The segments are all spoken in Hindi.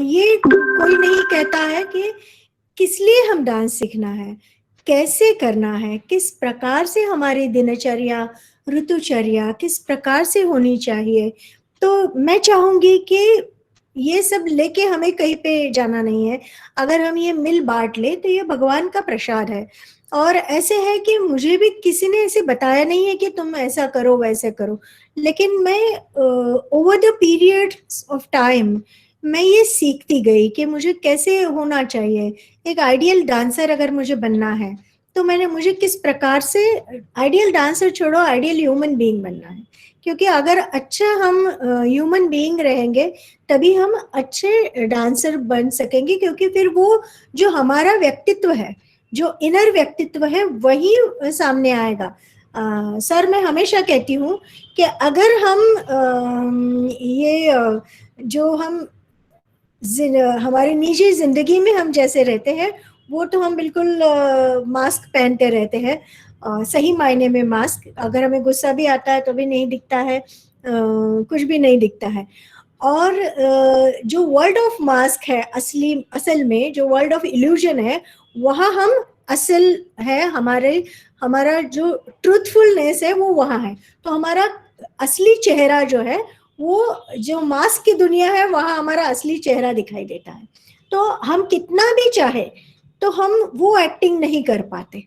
ये कोई नहीं कहता है कि किस लिए हम डांस सीखना है, कैसे करना है, किस प्रकार से हमारी दिनचर्या, ऋतुचर्या किस प्रकार से होनी चाहिए। तो मैं चाहूंगी कि ये सब लेके हमें कहीं पे जाना नहीं है। अगर हम ये मिल बांट ले तो ये भगवान का प्रसाद है। और ऐसे है कि मुझे भी किसी ने ऐसे बताया नहीं है कि तुम ऐसा करो वैसे करो, लेकिन मैं over the period of time मैं ये सीखती गई कि मुझे कैसे होना चाहिए। एक आइडियल डांसर अगर मुझे बनना है तो मुझे किस प्रकार से, आइडियल डांसर छोड़ो, आइडियल ह्यूमन बीइंग बनना है। क्योंकि अगर अच्छा हम ह्यूमन बीइंग रहेंगे तभी हम अच्छे डांसर बन सकेंगे, क्योंकि फिर वो जो हमारा व्यक्तित्व है, जो इनर व्यक्तित्व है, वही सामने आएगा। सर, मैं हमेशा कहती हूँ कि अगर हम जो हम हमारी निजी जिंदगी में हम जैसे रहते हैं वो तो हम बिल्कुल मास्क पहनते रहते हैं, सही मायने में मास्क। अगर हमें गुस्सा भी आता है तो भी नहीं दिखता है, कुछ भी नहीं दिखता है। और जो वर्ल्ड ऑफ मास्क है, असल में जो वर्ल्ड ऑफ इल्यूजन है, वहाँ हम असल है, हमारा जो ट्रूथफुलनेस है वो वहाँ है। तो हमारा असली चेहरा जो है, वो जो मास्क की दुनिया है वहाँ हमारा असली चेहरा दिखाई देता है। तो हम कितना भी चाहे तो हम वो एक्टिंग नहीं कर पाते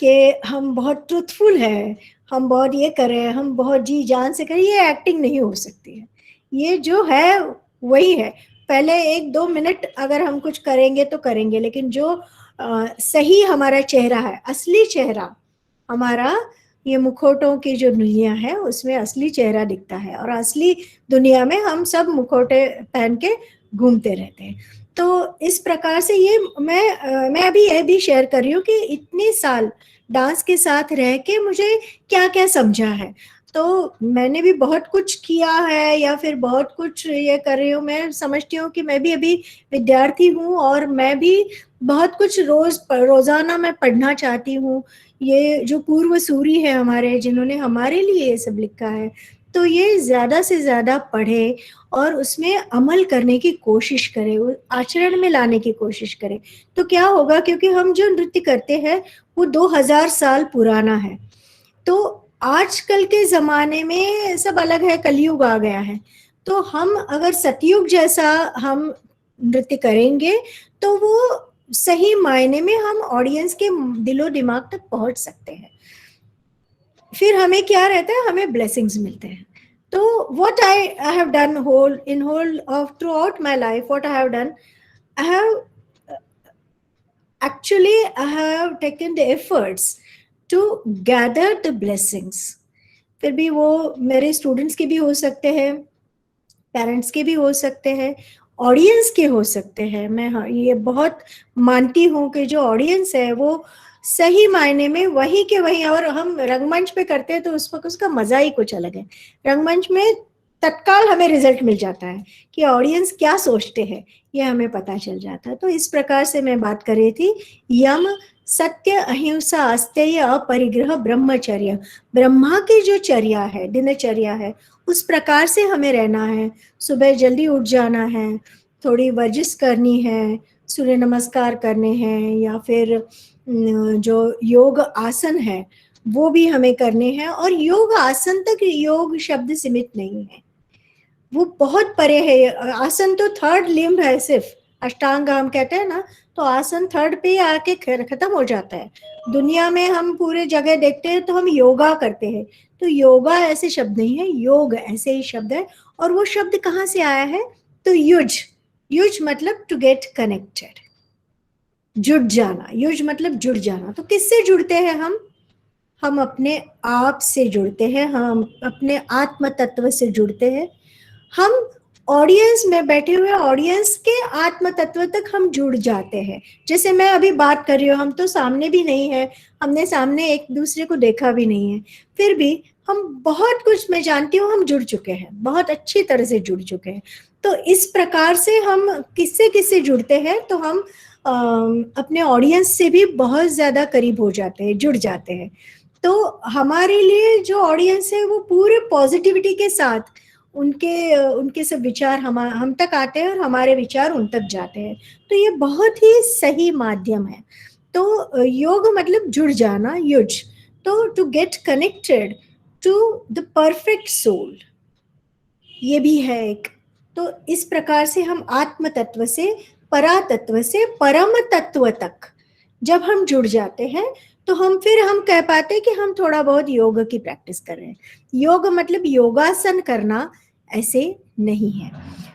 कि हम बहुत ट्रूथफुल है, हम बहुत ये करें, हम बहुत जी जान से करें। ये एक्टिंग नहीं हो सकती है। ये जो है वही है। पहले 1-2 मिनट अगर हम कुछ करेंगे तो करेंगे, लेकिन जो सही हमारा चेहरा है, असली चेहरा हमारा, ये मुखौटों की जो दुनिया है उसमें असली चेहरा दिखता है, और असली दुनिया में हम सब मुखौटे पहन के घूमते रहते हैं। तो इस प्रकार से ये मैं अभी यह भी शेयर कर रही हूँ कि इतने साल डांस के साथ रह के मुझे क्या क्या समझा है। तो मैंने भी बहुत कुछ किया है या फिर बहुत कुछ ये कर रही हूँ। मैं समझती हूँ कि मैं भी अभी विद्यार्थी हूँ और मैं भी बहुत कुछ रोजाना मैं पढ़ना चाहती हूँ। ये जो पूर्व सूरी है हमारे, जिन्होंने हमारे लिए ये सब लिखा है, तो ये ज्यादा से ज्यादा पढ़े और उसमें अमल करने की कोशिश करें, आचरण में लाने की कोशिश करें। तो क्या होगा, क्योंकि हम जो नृत्य करते हैं वो 2000 साल पुराना है। तो आजकल के जमाने में सब अलग है, कलयुग आ गया है। तो हम अगर सतयुग जैसा हम नृत्य करेंगे तो वो सही मायने में हम ऑडियंस के दिलो दिमाग तक पहुंच सकते हैं। फिर हमें क्या रहता है, हमें ब्लेसिंग्स मिलते हैं। तो what I have done whole of throughout my life, what I have done, I have actually I have taken the efforts to gather the blessings। फिर भी वो मेरे स्टूडेंट्स के भी हो सकते हैं, पेरेंट्स के भी हो सकते हैं, ऑडियंस के हो सकते हैं। मैं हाँ ये बहुत मानती हूँ कि जो ऑडियंस है वो सही मायने में वही के वही, और हम रंगमंच पे करते हैं तो उस वक्त उसका मजा ही कुछ अलग है। रंगमंच में तत्काल हमें रिजल्ट मिल जाता है कि ऑडियंस क्या सोचते हैं, ये हमें पता चल जाता है। तो इस प्रकार से मैं बात कर रही थी, यम सत्य अहिंसा अस्तेय अपरिग्रह ब्रह्मचर्य, ब्रह्मा की जो चर्या है, दिनचर्या है, उस प्रकार से हमें रहना है। सुबह जल्दी उठ जाना है, थोड़ी वर्जिश करनी है, सूर्य नमस्कार करने हैं, या फिर जो योग आसन है वो भी हमें करने हैं। और योग आसन तक योग शब्द सीमित नहीं है, वो बहुत परे है। आसन तो थर्ड लिम्ब है, सिर्फ अष्टांग हम कहते हैं ना, तो आसन थर्ड पे आके खत्म हो जाता है। दुनिया में हम पूरे जगह देखते हैं तो हम योगा करते हैं, तो योगा ऐसे शब्द नहीं है, योग ऐसे ही शब्द है। और वो शब्द कहाँ से आया है, तो युज, युज मतलब टू गेट कनेक्टेड, जुड़ जाना। युज मतलब जुड़ जाना। तो किससे जुड़ते हैं हम अपने आप से जुड़ते हैं, हम अपने आत्म तत्व से जुड़ते हैं। हम ऑडियंस में बैठे हुए ऑडियंस के आत्म तत्व तक हम जुड़ जाते हैं। जैसे मैं अभी बात कर रही हूँ, हम तो सामने भी नहीं है, हमने सामने एक दूसरे को देखा भी नहीं है, फिर भी हम बहुत कुछ, मैं जानती हूँ हम जुड़ चुके हैं, बहुत अच्छी तरह से जुड़ चुके हैं। तो इस प्रकार से हम किससे किससे जुड़ते हैं, तो हम अपने ऑडियंस से भी बहुत ज्यादा करीब हो जाते हैं, जुड़ जाते हैं। तो हमारे लिए जो ऑडियंस है वो पूरे पॉजिटिविटी के साथ, उनके सब विचार हम तक आते हैं और हमारे विचार उन तक जाते हैं। तो ये बहुत ही सही माध्यम है। तो योग मतलब जुड़ जाना, युज, तो to get connected to the perfect soul, ये भी है एक। तो इस प्रकार से हम आत्म तत्व से, परा तत्व से परम तत्व तक जब हम जुड़ जाते हैं तो हम कह पाते हैं कि हम थोड़ा बहुत योग की प्रैक्टिस कर रहे हैं। योग मतलब योगासन करना ऐसे नहीं है।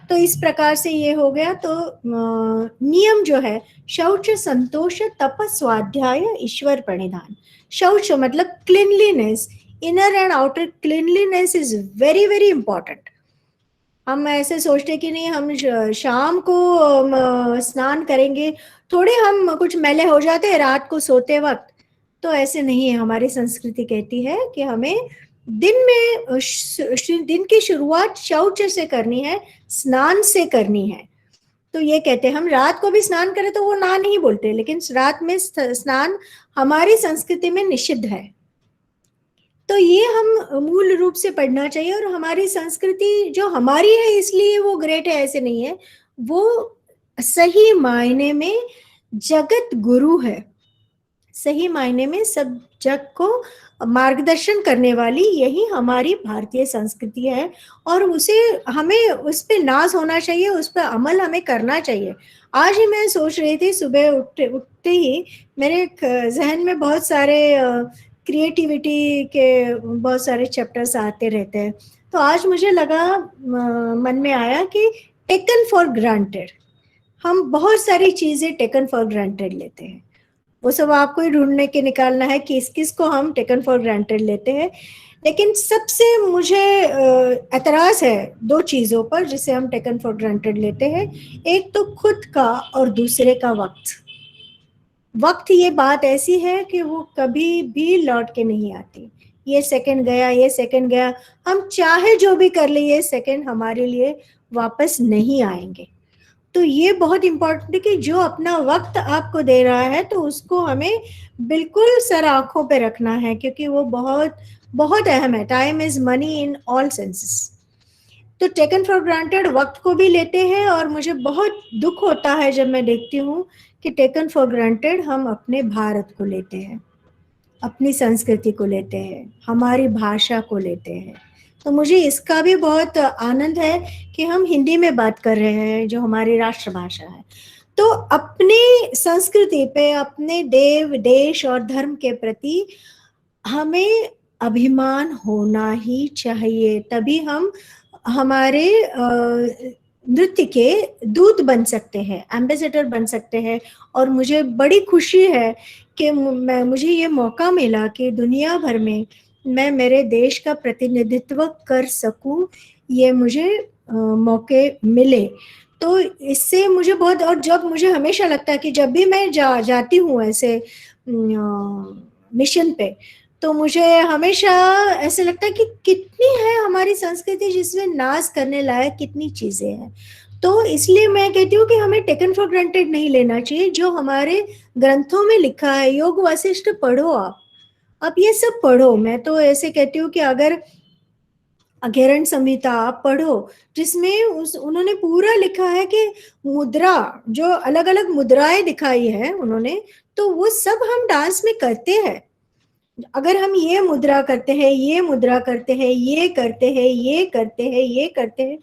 तो इस प्रकार से ये हो गया। तो नियम जो है, शौच, संतोष, तप, स्वाध्याय, ईश्वर प्रणिधान। शौच मतलब cleanliness, inner and outer cleanliness is very very important. हम ऐसे सोचते कि नहीं, हम शाम को स्नान करेंगे, थोड़े हम कुछ मैले हो जाते हैं रात को सोते वक्त, तो ऐसे नहीं है। हमारी संस्कृति कहती है कि हमें दिन की शुरुआत शौच से करनी है, स्नान से करनी है। तो ये कहते हैं हम रात को भी स्नान करें तो वो ना नहीं बोलते, लेकिन रात में स्नान हमारी संस्कृति में निषिद्ध है। तो ये हम मूल रूप से पढ़ना चाहिए। और हमारी संस्कृति जो हमारी है इसलिए वो ग्रेट है ऐसे नहीं है, वो सही मायने में जगत गुरु है, सही मायने में सब जग को मार्गदर्शन करने वाली यही हमारी भारतीय संस्कृति है। और उसे हमें उस पर नाज होना चाहिए, उस पर अमल हमें करना चाहिए। आज ही मैं सोच रही थी, सुबह उठते उठते ही मेरे जहन में बहुत सारे क्रिएटिविटी के बहुत सारे चैप्टर्स आते रहते हैं। तो आज मुझे लगा, मन में आया कि टेकन फॉर ग्रांटेड, हम बहुत सारी चीजें टेकन फॉर ग्रांटेड लेते हैं। वो सब आपको ही ढूंढने के निकालना है कि किस किस को हम टेकन फॉर ग्रांटेड लेते हैं। लेकिन सबसे मुझे एतराज है दो चीजों पर जिसे हम टेकन फॉर ग्रांटेड लेते हैं। एक तो खुद का और दूसरे का वक्त। वक्त ये बात ऐसी है कि वो कभी भी लौट के नहीं आती। ये सेकंड गया, ये सेकंड गया, हम चाहे जो भी कर ले, ये सेकंड हमारे लिए वापस नहीं आएंगे। तो ये बहुत इंपॉर्टेंट है कि जो अपना वक्त आपको दे रहा है तो उसको हमें बिल्कुल सर आंखों पे रखना है, क्योंकि वो बहुत बहुत अहम है। Time is money in all senses. तो टेकन फॉर ग्रांटेड वक्त को भी लेते हैं, और मुझे बहुत दुख होता है जब मैं देखती हूँ कि टेकन फॉर ग्रांटेड हम अपने भारत को लेते हैं, अपनी संस्कृति को लेते हैं, हमारी भाषा को लेते हैं। तो मुझे इसका भी बहुत आनंद है कि हम हिंदी में बात कर रहे हैं जो हमारी राष्ट्रभाषा है। तो अपनी संस्कृति पे, अपने देव, देश और धर्म के प्रति हमें अभिमान होना ही चाहिए, तभी हम हमारे नृत्य के दूत बन सकते हैं, एम्बेसडर बन सकते हैं। और मुझे बड़ी खुशी है कि मुझे ये मौका मिला कि दुनिया भर में मैं मेरे देश का प्रतिनिधित्व कर सकूं, ये मुझे मौके मिले। तो इससे मुझे बहुत, और जब मुझे हमेशा लगता है कि जब भी मैं जाती हूँ ऐसे मिशन पे, तो मुझे हमेशा ऐसे लगता है कि कितनी है हमारी संस्कृति जिसमें नाज करने लायक कितनी चीजें हैं। तो इसलिए मैं कहती हूँ कि हमें टेकन फॉर ग्रांटेड नहीं लेना चाहिए। जो हमारे ग्रंथों में लिखा है, योग वासिष्ठ पढ़ो, आप ये सब पढ़ो। मैं तो ऐसे कहती हूँ कि अगर अघेरण संहिता आप पढ़ो, जिसमें उन्होंने पूरा लिखा है कि मुद्रा, जो अलग अलग मुद्राएं दिखाई है उन्होंने, तो वो सब हम डांस में करते हैं। अगर हम ये मुद्रा करते हैं, ये मुद्रा करते हैं, ये करते हैं, ये करते हैं, ये करते हैं,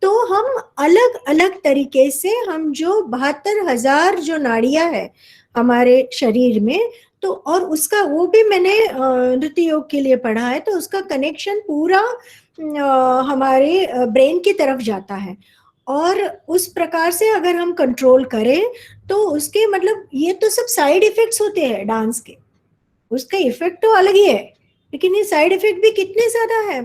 तो हम अलग अलग तरीके से, हम जो 72,000 जो नाड़ियां है हमारे शरीर में, तो और उसका वो भी मैंने नृत्य योग के लिए पढ़ा है, तो उसका कनेक्शन पूरा हमारे ब्रेन की तरफ जाता है। और उस प्रकार से अगर हम कंट्रोल करें तो उसके मतलब, ये तो सब साइड इफेक्ट्स होते हैं डांस के, उसका इफेक्ट तो अलग ही है, लेकिन ये साइड इफेक्ट भी कितने ज्यादा है।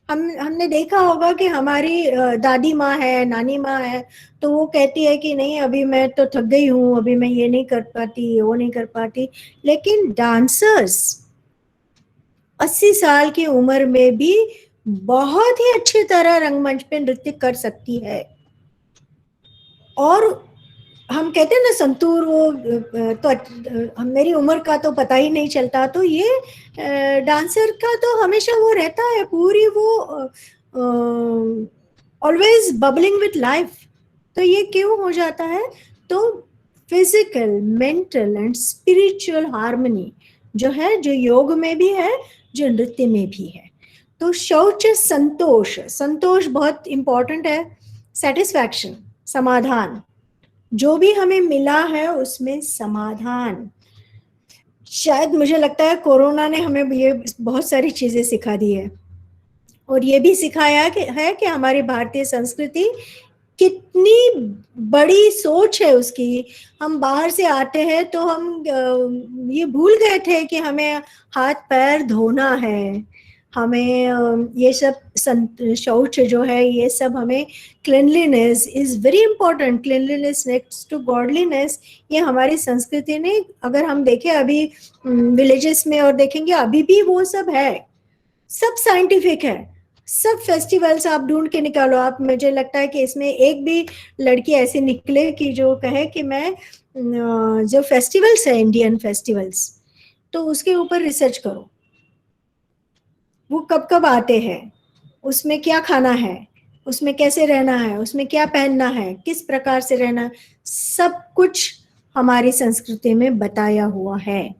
हमने देखा होगा कि हमारी दादी माँ है, नानी माँ है, तो वो कहती है कि नहीं अभी मैं तो थक गई हूँ, अभी मैं ये नहीं कर पाती, वो नहीं कर पाती। लेकिन डांसर्स 80 साल की उम्र में भी बहुत ही अच्छी तरह रंगमंच पे नृत्य कर सकती है। और हम कहते हैं ना संतूर, वो तो मेरी उम्र का तो पता ही नहीं चलता। तो ये डांसर का तो हमेशा वो रहता है, पूरी वो ऑलवेज बबलिंग विथ लाइफ। तो ये क्यों हो जाता है? तो physical, mental and spiritual harmony जो है, जो योग में भी है, जो नृत्य में भी है। तो शौच संतोष, संतोष बहुत इंपॉर्टेंट है। सेटिस्फैक्शन, समाधान, जो भी हमें मिला है उसमें समाधान। शायद मुझे लगता है कोरोना ने हमें ये बहुत सारी चीजें सिखा दी है, और ये भी सिखाया कि हमारी भारतीय संस्कृति कितनी बड़ी सोच है उसकी। हम बाहर से आते हैं तो हम ये भूल गए थे कि हमें हाथ पैर धोना है, हमें ये सब शौच जो है, ये सब हमें, cleanliness is very important, cleanliness next to godliness. ये हमारी संस्कृति ने, अगर हम देखें अभी विलेजेस में और देखेंगे अभी भी वो सब है, सब साइंटिफिक है। सब फेस्टिवल्स आप ढूंढ के निकालो आप, मुझे लगता है कि इसमें एक भी लड़की ऐसी निकले कि जो कहे कि मैं जो फेस्टिवल्स है, इंडियन फेस्टिवल्स, तो उसके ऊपर रिसर्च करो, वो कब कब आते हैं, उसमें क्या खाना है, उसमें कैसे रहना है, उसमें क्या पहनना है, किस प्रकार से रहना है, सब कुछ हमारी संस्कृति में बताया हुआ है।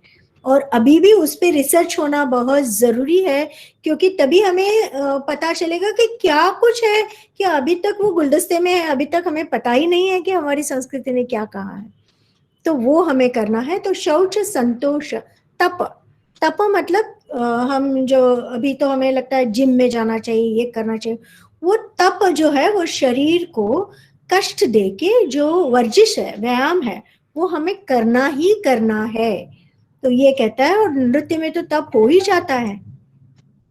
और अभी भी उस पर रिसर्च होना बहुत जरूरी है, क्योंकि तभी हमें पता चलेगा कि क्या कुछ है कि अभी तक वो गुलदस्ते में है, अभी तक हमें पता ही नहीं है कि हमारी संस्कृति ने क्या कहा है। तो वो हमें करना है। तो शौच संतोष, तप, तप मतलब हम जो अभी तो हमें लगता है जिम में जाना चाहिए, ये करना चाहिए, वो तप जो है वो शरीर को कष्ट दे के जो वर्जिश है, व्यायाम है, वो हमें करना ही करना है। तो ये कहता है, और नृत्य में तो तप हो ही जाता है,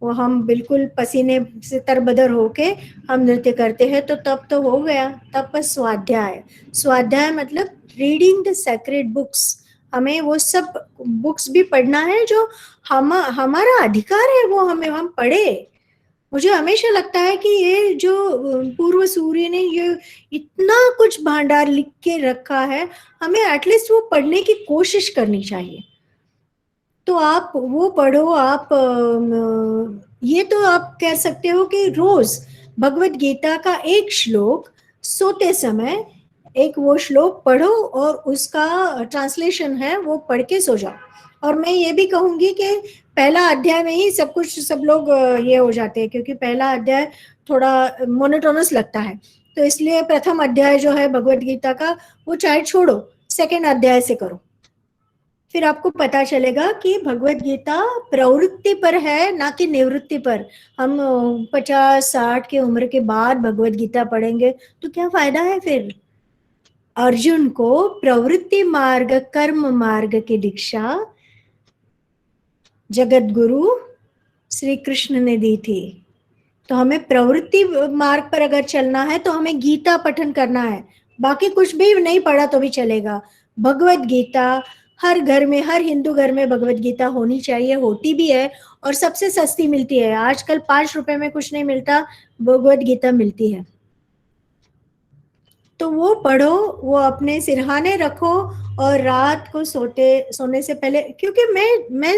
वो हम बिल्कुल पसीने से तरबदर होके हम नृत्य करते हैं तो तप तो हो गया। तप स्वाध्याय, स्वाध्याय मतलब रीडिंग द सेक्रेड बुक्स, हमें वो सब बुक्स भी पढ़ना है जो हमारा अधिकार है, वो हमें हम पढ़े। मुझे हमेशा लगता है कि ये जो पूर्व सूर्य ने ये इतना कुछ भंडार लिख के रखा है, हमें एटलीस्ट वो पढ़ने की कोशिश करनी चाहिए। तो आप वो पढ़ो, आप ये तो आप कह सकते हो कि रोज भगवत गीता का एक श्लोक सोते समय, एक वो श्लोक पढ़ो और उसका ट्रांसलेशन है वो पढ़ के सो जाओ। और मैं ये भी कहूंगी कि पहला अध्याय में ही सब कुछ, सब लोग ये हो जाते हैं, क्योंकि पहला अध्याय थोड़ा मोनोटोनस लगता है, तो इसलिए प्रथम अध्याय जो है भगवत गीता का वो चाहे छोड़ो, सेकेंड अध्याय से करो। फिर आपको पता चलेगा कि भगवत गीता प्रवृत्ति पर है, ना कि निवृत्ति पर। हम 50-60 की उम्र के बाद भगवत गीता पढ़ेंगे तो क्या फायदा है फिर? अर्जुन को प्रवृत्ति मार्ग, कर्म मार्ग की दीक्षा जगत गुरु श्री कृष्ण ने दी थी। तो हमें प्रवृत्ति मार्ग पर अगर चलना है तो हमें गीता पठन करना है, बाकी कुछ भी नहीं पढ़ा तो भी चलेगा। भगवत गीता हर घर में, हर हिंदू घर में भगवत गीता होनी चाहिए, होती भी है, और सबसे सस्ती मिलती है आजकल, 5 रुपए में कुछ नहीं मिलता, भगवत गीता मिलती है। तो वो पढ़ो, वो अपने सिरहाने रखो, और रात को सोने से पहले, क्योंकि मैं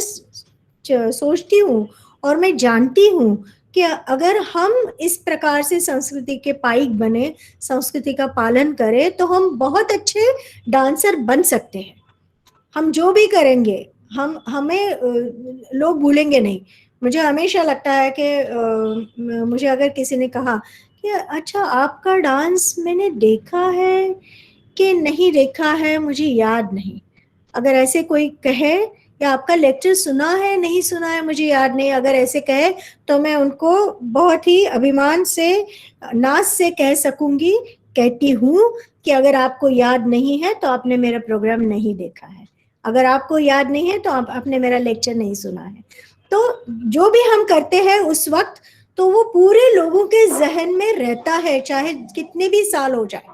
सोचती हूँ और मैं जानती हूँ कि अगर हम इस प्रकार से संस्कृति के पाइक बने, संस्कृति का पालन करें, तो हम बहुत अच्छे डांसर बन सकते हैं। हम जो भी करेंगे, हमें लोग भूलेंगे नहीं। मुझे हमेशा लगता है कि मुझे अगर किसी ने कहा कि अच्छा आपका डांस मैंने देखा है कि नहीं देखा है, मुझे याद नहीं, अगर ऐसे कोई कहे, या आपका लेक्चर सुना है नहीं सुना है मुझे याद नहीं, अगर ऐसे कहे, तो मैं उनको बहुत ही अभिमान से, नाज से कह सकूंगी, कहती हूँ कि अगर आपको याद नहीं है तो आपने मेरा प्रोग्राम नहीं देखा है, अगर आपको याद नहीं है तो आपने मेरा लेक्चर नहीं सुना है। तो जो भी हम करते हैं उस वक्त, तो वो पूरे लोगों के जहन में रहता है, चाहे कितने भी साल हो जाए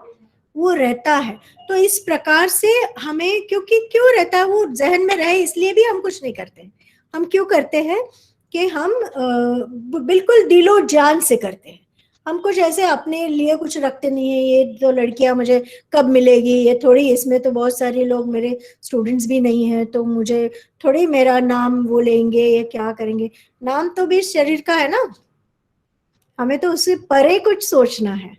वो रहता है। तो इस प्रकार से हमें, क्योंकि क्यों रहता है वो जहन में रहे, इसलिए भी हम कुछ नहीं करते। हम क्यों करते हैं कि हम बिल्कुल दिलो जान से करते हैं, हम कुछ ऐसे अपने लिए कुछ रखते नहीं है, ये तो लड़कियां मुझे कब मिलेगी, ये थोड़ी, इसमें तो बहुत सारे लोग मेरे स्टूडेंट्स भी नहीं है, तो मुझे थोड़ी मेरा नाम वो लेंगे या क्या करेंगे। नाम तो भी शरीर का है ना, हमें तो उससे परे कुछ सोचना है।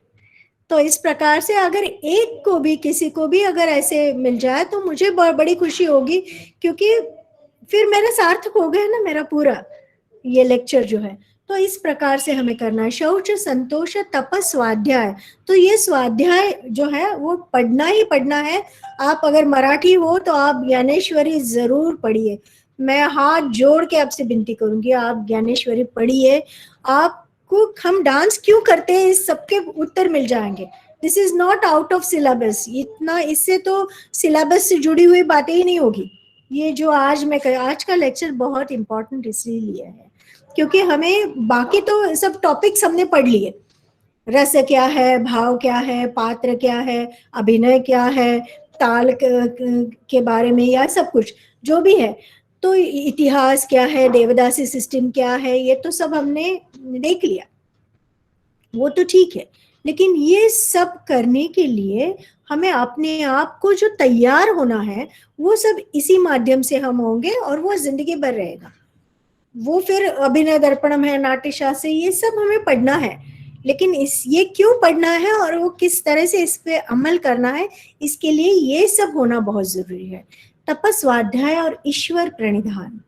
तो इस प्रकार से अगर एक को भी, किसी को भी अगर ऐसे मिल जाए तो मुझे बड़ी खुशी होगी, क्योंकि फिर मेरा सार्थक हो गया ना मेरा पूरा ये लेक्चर जो है। तो इस प्रकार से हमें करना है। शौच, संतोष, तप, स्वाध्याय। तो ये स्वाध्याय जो है वो पढ़ना ही पढ़ना है। आप अगर मराठी हो तो आप ज्ञानेश्वरी जरूर पढ़िए। मैं हाथ जोड़ के आपसे विनती करूंगी, आप ज्ञानेश्वरी पढ़िए। आपको हम डांस क्यों करते हैं इस सबके उत्तर मिल जाएंगे। This is not out of syllabus, इतना इससे तो सिलेबस से जुड़ी हुई बातें ही नहीं होगी। ये जो आज का लेक्चर बहुत इंपॉर्टेंट इसलिए है क्योंकि हमें बाकी तो सब टॉपिक्स हमने पढ़ लिए। रस क्या है, भाव क्या है, पात्र क्या है, अभिनय क्या है, ताल के बारे में, या सब कुछ जो भी है। तो इतिहास क्या है, देवदासी सिस्टम क्या है, ये तो सब हमने देख लिया, वो तो ठीक है। लेकिन ये सब करने के लिए हमें अपने आप को जो तैयार होना है, वो सब इसी माध्यम से हम होंगे और वो जिंदगी भर रहेगा। वो फिर अभिनय दर्पणम है, नाट्य शास्त्र, ये सब हमें पढ़ना है। लेकिन ये क्यों पढ़ना है और वो किस तरह से इस पे अमल करना है, इसके लिए ये सब होना बहुत जरूरी है। तपस, स्वाध्याय और ईश्वर प्रणिधान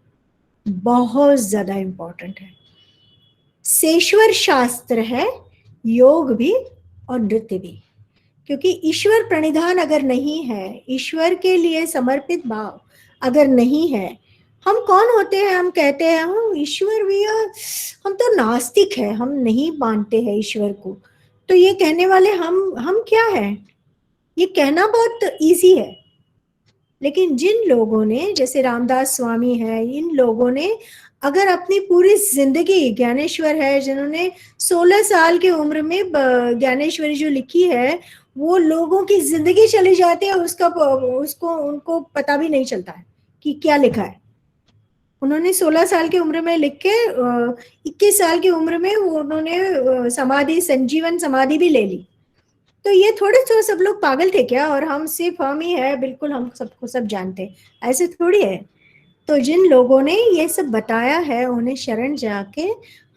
बहुत ज्यादा इंपॉर्टेंट है। सेश्वर शास्त्र है, योग भी और नृत्य भी। क्योंकि ईश्वर प्रणिधान अगर नहीं है, ईश्वर के लिए समर्पित भाव अगर नहीं है, हम कौन होते हैं, हम कहते हैं हम ईश्वर भैया, हम तो नास्तिक है, हम नहीं मानते हैं ईश्वर को। तो ये कहने वाले हम क्या है, ये कहना बहुत इजी है। लेकिन जिन लोगों ने, जैसे रामदास स्वामी है, इन लोगों ने अगर अपनी पूरी जिंदगी, ज्ञानेश्वर है जिन्होंने 16 साल की उम्र में ज्ञानेश्वरी जो लिखी है, वो लोगों की जिंदगी चली जाती है, उसको उनको पता भी नहीं चलता है कि क्या लिखा है। उन्होंने 16 साल की उम्र में लिख के 21 साल की उम्र में उन्होंने समाधि, संजीवन समाधि भी ले ली। तो ये थोड़े तो सब लोग पागल थे क्या, और हम सिर्फ हम ही है, बिल्कुल हम सबको सब जानते, ऐसे थोड़ी है। तो जिन लोगों ने ये सब बताया है, उन्हें शरण जाके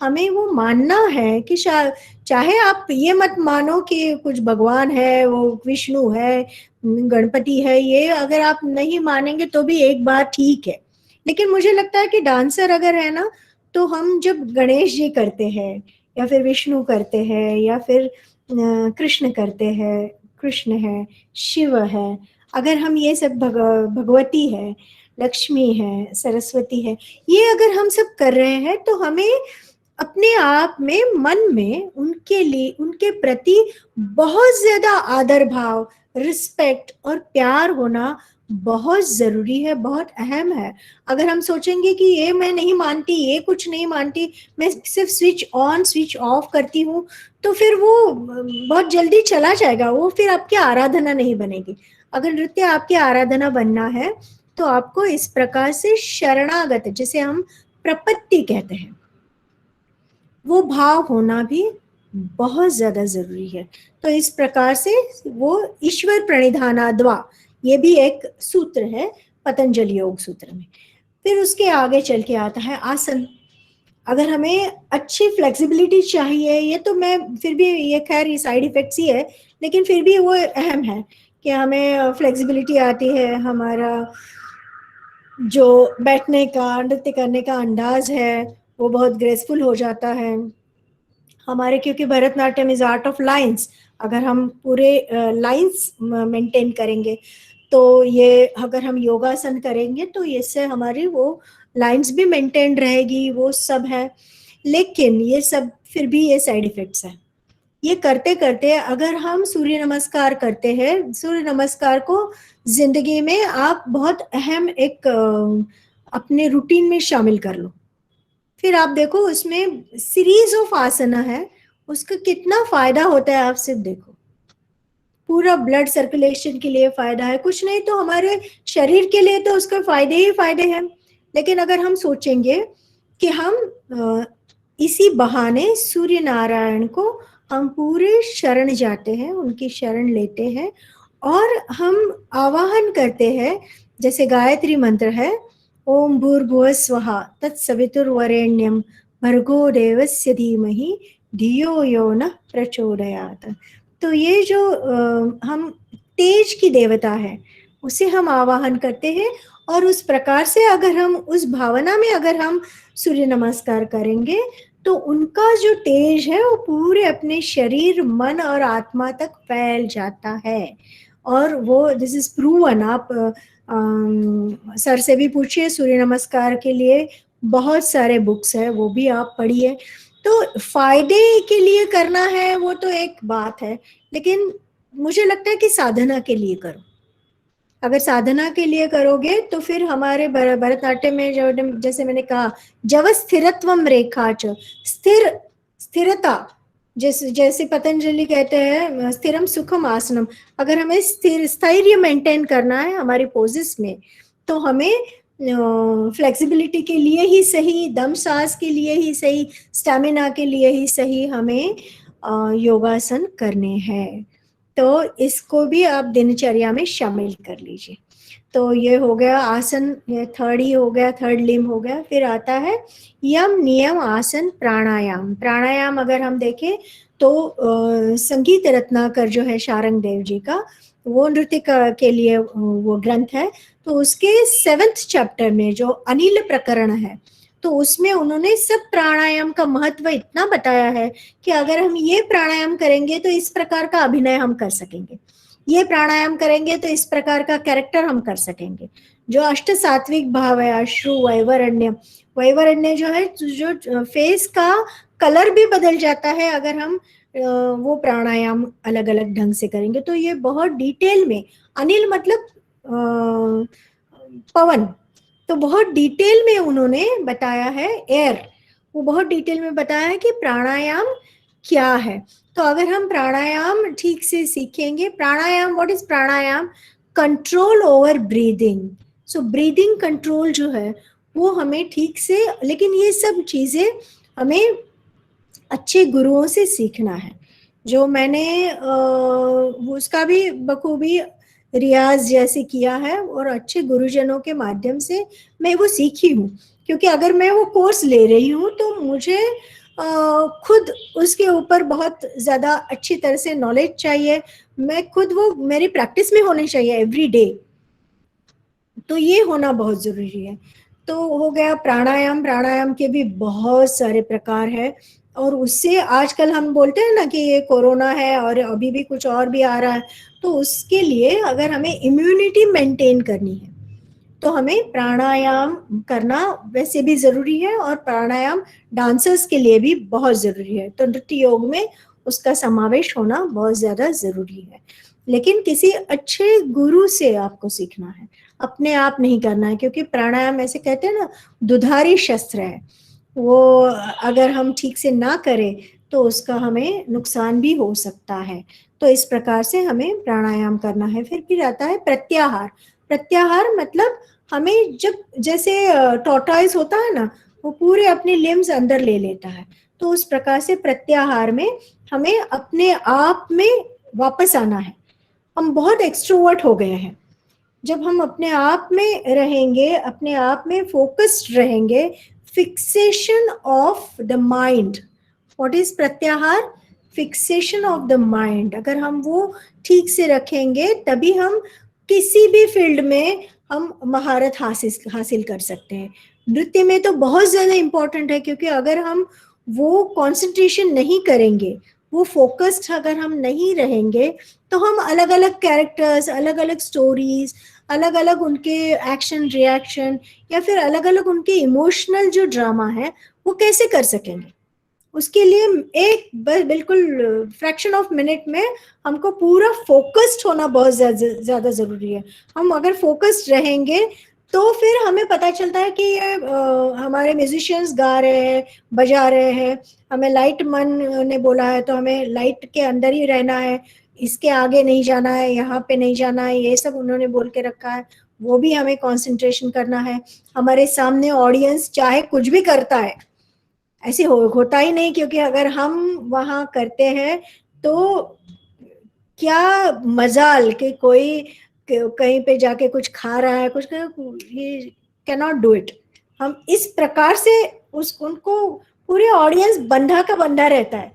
हमें वो मानना है कि चाहे आप ये मत मानो कि कुछ भगवान है, वो विष्णु है, गणपति है, ये अगर आप नहीं मानेंगे तो भी एक बार ठीक है। लेकिन मुझे लगता है कि डांसर अगर है ना, तो हम जब गणेश जी करते हैं या फिर विष्णु करते हैं या फिर कृष्ण करते हैं, कृष्ण है, शिव है, अगर हम ये सब भगवती है, लक्ष्मी है, सरस्वती है, ये अगर हम सब कर रहे हैं, तो हमें अपने आप में, मन में उनके लिए, उनके प्रति बहुत ज्यादा आदर भाव, रिस्पेक्ट और प्यार होना बहुत जरूरी है, बहुत अहम है। अगर हम सोचेंगे कि ये मैं नहीं मानती, ये कुछ नहीं मानती, मैं सिर्फ स्विच ऑन स्विच ऑफ करती हूँ, तो फिर वो बहुत जल्दी चला जाएगा, वो फिर आपकी आराधना नहीं बनेगी। अगर नृत्य आपकी आराधना बनना है तो आपको इस प्रकार से शरणागत, जिसे हम प्रपत्ति कहते हैं, वो भाव होना भी बहुत ज्यादा जरूरी है। तो इस प्रकार से वो ईश्वर प्रणिधानाद्वा, ये भी एक सूत्र है पतंजलि योग सूत्र में। फिर उसके आगे चल के आता है आसन। अगर हमें अच्छी फ्लेक्सिबिलिटी चाहिए, ये तो मैं फिर भी, ये खैर ये साइड इफेक्ट्स ही है, लेकिन फिर भी वो अहम है कि हमें फ्लेक्सिबिलिटी आती है, हमारा जो बैठने का, नृत्य करने का अंदाज है वो बहुत ग्रेसफुल हो जाता है हमारे, क्योंकि Bharatanatyam is art of lines. अगर हम पूरे लाइंस मेंटेन करेंगे, तो ये अगर हम योगासन करेंगे तो इससे हमारी वो लाइंस भी मेंटेन रहेगी, वो सब है। लेकिन ये सब फिर भी ये साइड इफेक्ट्स है। ये करते करते अगर हम सूर्य नमस्कार करते हैं, सूर्य नमस्कार को जिंदगी में आप बहुत अहम एक अपने रूटीन में शामिल कर लो, फिर आप देखो उसमें सीरीज ऑफ आसना है, उसका कितना फायदा होता है, आप सिर्फ देखो। पूरा ब्लड सर्कुलेशन के लिए फायदा है, कुछ नहीं तो हमारे शरीर के लिए तो उसके फायदे ही फायदे हैं। लेकिन अगर हम सोचेंगे कि हम इसी बहाने सूर्य नारायण को हम पूरे शरण जाते हैं, उनकी शरण लेते हैं और हम आवाहन करते हैं, जैसे गायत्री मंत्र है, ओम भूर्भुवः स्वः तत्सवितुर्वरेण्यं भर्गो देवस्य धीमहि धियो यो न प्रचोदयात। तो ये जो हम तेज की देवता है उसे हम आवाहन करते हैं, और उस प्रकार से अगर हम उस भावना में अगर हम सूर्य नमस्कार करेंगे तो उनका जो तेज है वो पूरे अपने शरीर, मन और आत्मा तक फैल जाता है। और वो दिस इज प्रूवन। आप सर से भी पूछिए, सूर्य नमस्कार के लिए बहुत सारे बुक्स है, वो भी आप पढ़िए। तो फायदे के लिए करना है वो तो एक बात है, लेकिन मुझे लगता है कि साधना के लिए करो। अगर साधना के लिए करोगे तो फिर हमारे भरतनाट्यम में जो, जैसे मैंने कहा, जव स्थिरत्वम रेखा च, स्थिर, स्थिरता, जैसे जैसे पतंजलि कहते हैं स्थिरम सुखम आसनम। अगर हमें स्थिर स्थैर्य मेंटेन करना है हमारी पोजिस में, तो हमें फ्लेक्सिबिलिटी के लिए ही सही, दम सांस के लिए ही सही, स्टैमिना के लिए ही सही हमें योगासन करने हैं। तो इसको भी आप दिनचर्या में शामिल कर लीजिए। तो ये हो गया आसन, ये थर्ड ही हो गया, थर्ड लिम्ब हो गया। फिर आता है यम नियम आसन प्राणायाम। प्राणायाम अगर हम देखें तो संगीत रत्नाकर जो है शारंग देव जी का, वो नृत्य के लिए वो ग्रंथ है। तो उसके 7th चैप्टर में जो अनिल प्रकरण है, तो उसमें उन्होंने सब प्राणायाम का महत्व इतना बताया है कि अगर हम ये प्राणायाम करेंगे तो इस प्रकार का अभिनय हम कर सकेंगे, ये प्राणायाम करेंगे तो इस प्रकार का कैरेक्टर हम कर सकेंगे। जो अष्ट सात्विक भाव है, अश्रु, वैवरण्य, वैवरण्य जो है, जो फेस का कलर भी बदल जाता है अगर हम वो प्राणायाम अलग अलग ढंग से करेंगे। तो ये बहुत डिटेल में, अनिल मतलब पवन, तो बहुत डिटेल में उन्होंने बताया है, एयर, वो बहुत डिटेल में बताया है कि प्राणायाम क्या है। तो अगर हम प्राणायाम ठीक से सीखेंगे, pranayama, what is pranayama? Control over breathing. So breathing control जो है वो हमें ठीक से, लेकिन ये सब चीजें हमें अच्छे गुरुओं से सीखना है। जो मैंने उसका भी बखूबी रियाज जैसे किया है और अच्छे गुरुजनों के माध्यम से मैं वो सीखी हूँ। क्योंकि अगर मैं वो कोर्स ले रही हूँ तो मुझे खुद उसके ऊपर बहुत ज़्यादा अच्छी तरह से नॉलेज चाहिए, मैं खुद, वो मेरी प्रैक्टिस में होनी चाहिए एवरी डे। तो ये होना बहुत ज़रूरी है। तो हो गया प्राणायाम। प्राणायाम के भी बहुत सारे प्रकार है, और उससे आजकल हम बोलते हैं ना कि ये कोरोना है और अभी भी कुछ और भी आ रहा है, तो उसके लिए अगर हमें इम्यूनिटी मेंटेन करनी है तो हमें प्राणायाम करना वैसे भी ज़रूरी है, और प्राणायाम डांसर्स के लिए भी बहुत ज़रूरी है। तो नृत्य योग में उसका समावेश होना बहुत ज़्यादा ज़रूरी है। लेकिन किसी अच्छे गुरु से आपको सीखना है, अपने आप नहीं करना है, क्योंकि प्राणायाम ऐसे कहते हैं ना, दुधारी शस्त्र है। वो अगर हम ठीक से ना करें तो उसका हमें नुकसान भी हो सकता है। तो इस प्रकार से हमें प्राणायाम करना है। फिर आता है प्रत्याहार। प्रत्याहार मतलब हमें, जब जैसे टॉर्टॉइस होता है ना, वो पूरे अपने लिम्स अंदर ले लेता है, तो उस प्रकार से प्रत्याहार में हमें अपने आप में वापस आना है। हम बहुत एक्सट्रोवर्ट हो गए हैं। जब हम अपने आप में रहेंगे, अपने आप में फोकस्ड रहेंगे, fixation of the mind, what is pratyahara? Fixation of the mind. अगर हम वो ठीक से रखेंगे तभी हम किसी भी फील्ड में हम महारत हासिल कर सकते हैं। नृत्य में तो बहुत ज्यादा इंपॉर्टेंट है, क्योंकि अगर हम वो कंसंट्रेशन नहीं करेंगे, वो फोकस्ड अगर हम नहीं रहेंगे, तो हम अलग अलग कैरेक्टर्स, अलग अलग स्टोरीज, अलग अलग उनके एक्शन रिएक्शन, या फिर अलग अलग उनके इमोशनल जो ड्रामा है वो कैसे कर सकेंगे? उसके लिए एक बिल्कुल फ्रैक्शन ऑफ मिनट में हमको पूरा फोकस्ड होना बहुत ज्यादा जरूरी है। हम अगर फोकस्ड रहेंगे तो फिर हमें पता चलता है कि ये हमारे म्यूजिशियंस गा रहे हैं, बजा रहे हैं, हमें लाइट मन ने बोला है तो हमें लाइट के अंदर ही रहना है, इसके आगे नहीं जाना है, यहाँ पे नहीं जाना है, ये सब उन्होंने बोल के रखा है, वो भी हमें कंसंट्रेशन करना है। हमारे सामने ऑडियंस चाहे कुछ भी करता है, ऐसे होता ही नहीं, क्योंकि अगर हम वहां करते हैं तो क्या मजाल कि कोई कहीं पे जाके कुछ खा रहा है, कुछ, ये कैन नॉट डू इट। हम इस प्रकार से उनको, पूरे ऑडियंस बंधा का बंधा रहता है,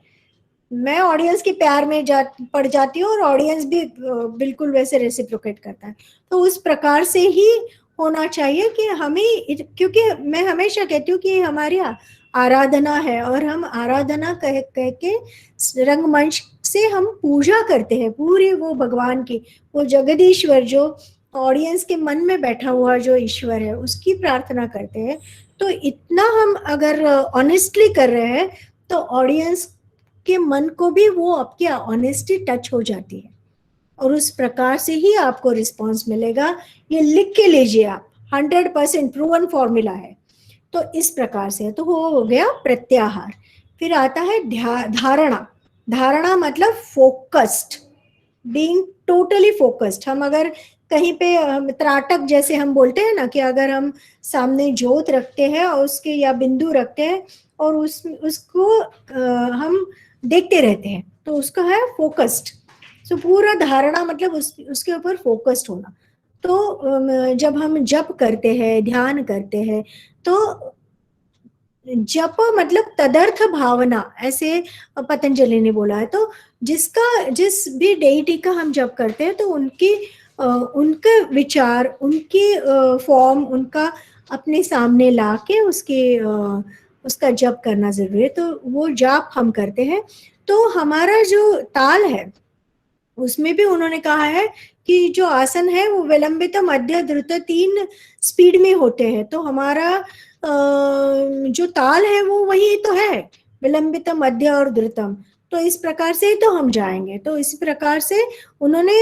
मैं ऑडियंस के प्यार में पड़ जाती हूँ और ऑडियंस भी बिल्कुल वैसे रेसिप्रोकेट करता है। तो उस प्रकार से ही होना चाहिए कि हमें, क्योंकि मैं हमेशा कहती हूँ कि हमारी आराधना है और हम आराधना कह कह के रंगमंच से हम पूजा करते हैं पूरी वो भगवान की, वो जगदीश्वर जो ऑडियंस के मन में बैठा हुआ जो ईश्वर है उसकी प्रार्थना करते हैं। तो इतना हम अगर ऑनेस्टली कर रहे हैं तो ऑडियंस के मन को भी वो आपकी ऑनेस्टी टच हो जाती है और उस प्रकार से ही आपको रिस्पांस मिलेगा। ये लिख के लीजिए आप, 100% प्रूवन फॉर्मूला है। तो इस प्रकार से तो वो हो गया प्रत्याहार। फिर आता है धारणा। धारणा मतलब फोकस्ड, बीइंग टोटली फोकस्ड। हम अगर कहीं पे त्राटक जैसे हम बोलते हैं ना कि अगर हम सामने ज्योत रखते हैं और उसके या बिंदु रखते हैं और उसको हम देखते रहते हैं तो उसका है फोकस्ड। सो पूरा धारणा मतलब उसके ऊपर फोकस्ड होना। तो जब हम जप करते हैं, ध्यान करते हैं, तो जप मतलब तदर्थ भावना, ऐसे पतंजलि ने बोला है। तो जिस भी डेइटी का हम जप करते हैं तो उनके विचार, उनकी फॉर्म, उनका अपने सामने लाके उसका जप करना जरूरी है। तो वो जाप हम करते हैं। तो हमारा जो ताल है उसमें भी उन्होंने कहा है कि जो आसन है वो विलंबित, मध्य, द्रुत 3 स्पीड में होते हैं। तो हमारा जो ताल है वो वही तो है, विलंबित, मध्य और द्रुतम। तो इस प्रकार से तो हम जाएंगे। तो इस प्रकार से उन्होंने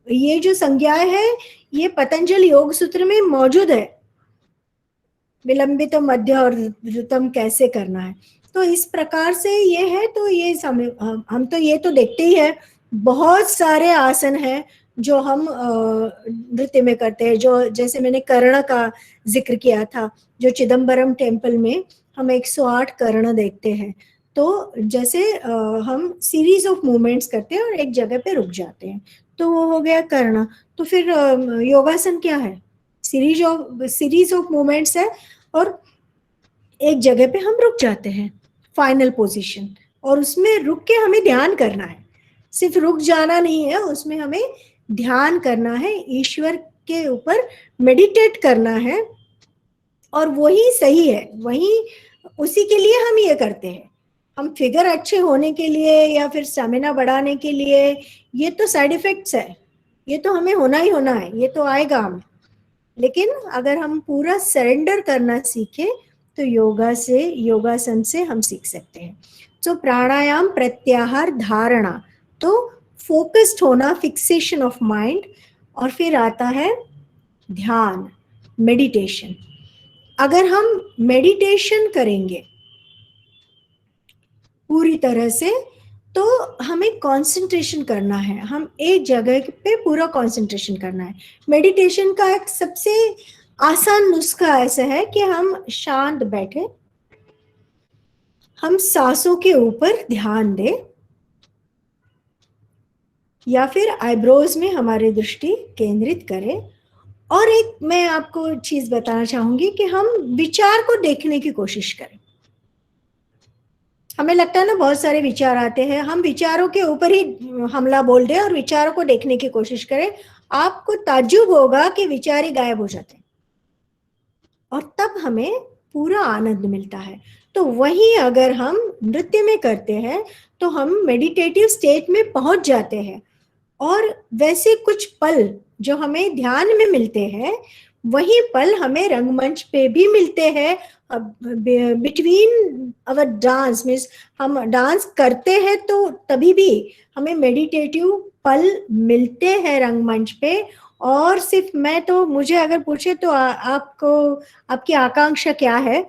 ये जो संज्ञाएं है ये पतंजलि योग सूत्र में मौजूद है, विलंबित, मध्य और द्रुतम कैसे करना है। तो इस प्रकार से ये है। तो ये हम तो ये तो देखते ही है, बहुत सारे आसन हैं जो हम नृत्य में करते हैं। जो जैसे मैंने कर्ण का जिक्र किया था, जो चिदम्बरम टेम्पल में हम 108 कर्ण देखते हैं। तो जैसे हम सीरीज ऑफ मूवमेंट्स करते हैं और एक जगह पे रुक जाते हैं, तो वो हो गया कर्ण। तो फिर योगासन क्या है, सीरीज ऑफ मूवमेंट्स है और एक जगह पे हम रुक जाते हैं, फाइनल पोजीशन, और उसमें रुक के हमें ध्यान करना है। सिर्फ रुक जाना नहीं है, उसमें हमें ध्यान करना है, ईश्वर के ऊपर मेडिटेट करना है। और वही सही है, वही उसी के लिए हम ये करते हैं। हम फिगर अच्छे होने के लिए या फिर स्टेमिना बढ़ाने के लिए, ये तो साइड इफेक्ट्स है, ये तो हमें होना ही होना है, ये तो आएगा हम। लेकिन अगर हम पूरा सरेंडर करना सीखे तो योगासन से हम सीख सकते हैं। तो प्राणायाम, प्रत्याहार, धारणा, तो फोकस्ड होना, फिक्सेशन ऑफ माइंड। और फिर आता है ध्यान, मेडिटेशन। अगर हम मेडिटेशन करेंगे पूरी तरह से तो हमें कंसंट्रेशन करना है, हम एक जगह पे पूरा कंसंट्रेशन करना है। मेडिटेशन का एक सबसे आसान नुस्खा ऐसा है कि हम शांत बैठे, हम सांसों के ऊपर ध्यान दें या फिर आईब्रोज में हमारी दृष्टि केंद्रित करें। और एक मैं आपको चीज बताना चाहूंगी कि हम विचार को देखने की कोशिश करें। हमें लगता है ना बहुत सारे विचार आते हैं, हम विचारों के ऊपर ही हमला बोल दें और विचारों को देखने की कोशिश करें, आपको ताज्जुब होगा कि विचार ही गायब हो जाते हैं और तब हमें पूरा आनंद मिलता है। तो वही अगर हम नृत्य में करते हैं तो हम मेडिटेटिव स्टेट में पहुंच जाते हैं और वैसे कुछ पल जो हमें ध्यान में मिलते हैं वही पल हमें रंगमंच पे भी मिलते हैं। बिटवीन अवर डांस मीन्स हम डांस करते हैं तो तभी भी हमें मेडिटेटिव पल मिलते हैं रंगमंच पे। और सिर्फ मैं तो, मुझे अगर पूछे तो आपको, आपकी आकांक्षा क्या है,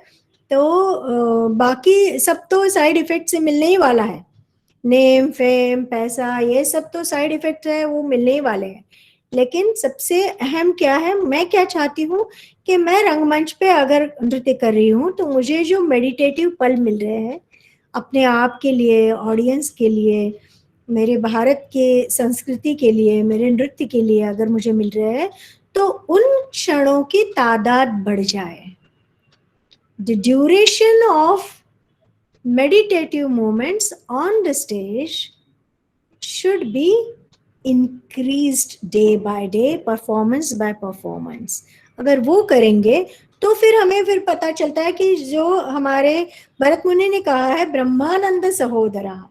तो बाकी सब तो साइड इफेक्ट से मिलने ही वाला है। नेम, फेम, पैसा, ये सब तो साइड इफेक्ट है, वो मिलने ही वाले हैं। लेकिन सबसे अहम क्या है, मैं क्या चाहती हूँ कि मैं रंगमंच पे अगर नृत्य कर रही हूँ तो मुझे जो मेडिटेटिव पल मिल रहे हैं अपने आप के लिए, ऑडियंस के लिए, मेरे भारत के संस्कृति के लिए, मेरे नृत्य के लिए अगर मुझे मिल रहे हैं तो उन क्षणों की तादाद बढ़ जाए। The duration of meditative moments on the stage should be increased day by day, performance by performance. अगर वो करेंगे तो फिर हमें फिर पता चलता है कि जो हमारे भरत मुनि ने कहा है ब्रह्मानंद सहोदरा,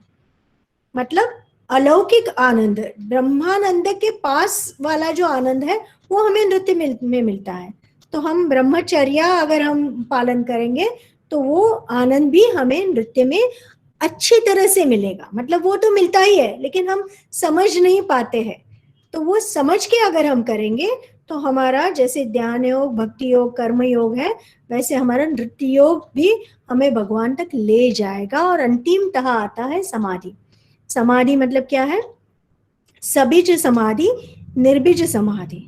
मतलब अलौकिक आनंद, ब्रह्मानंद के पास वाला जो आनंद है वो हमें नृत्य में मिलता है। तो हम ब्रह्मचर्य अगर हम पालन करेंगे तो वो आनंद भी हमें नृत्य में अच्छी तरह से मिलेगा। मतलब वो तो मिलता ही है लेकिन हम समझ नहीं पाते हैं, तो वो समझ के अगर हम करेंगे तो हमारा जैसे ध्यान योग, भक्ति योग, कर्म योग है, वैसे हमारा नृत्य योग भी हमें भगवान तक ले जाएगा। और अंतिमतः आता है समाधि। समाधि मतलब क्या है? सबीज समाधि, निर्बीज समाधि,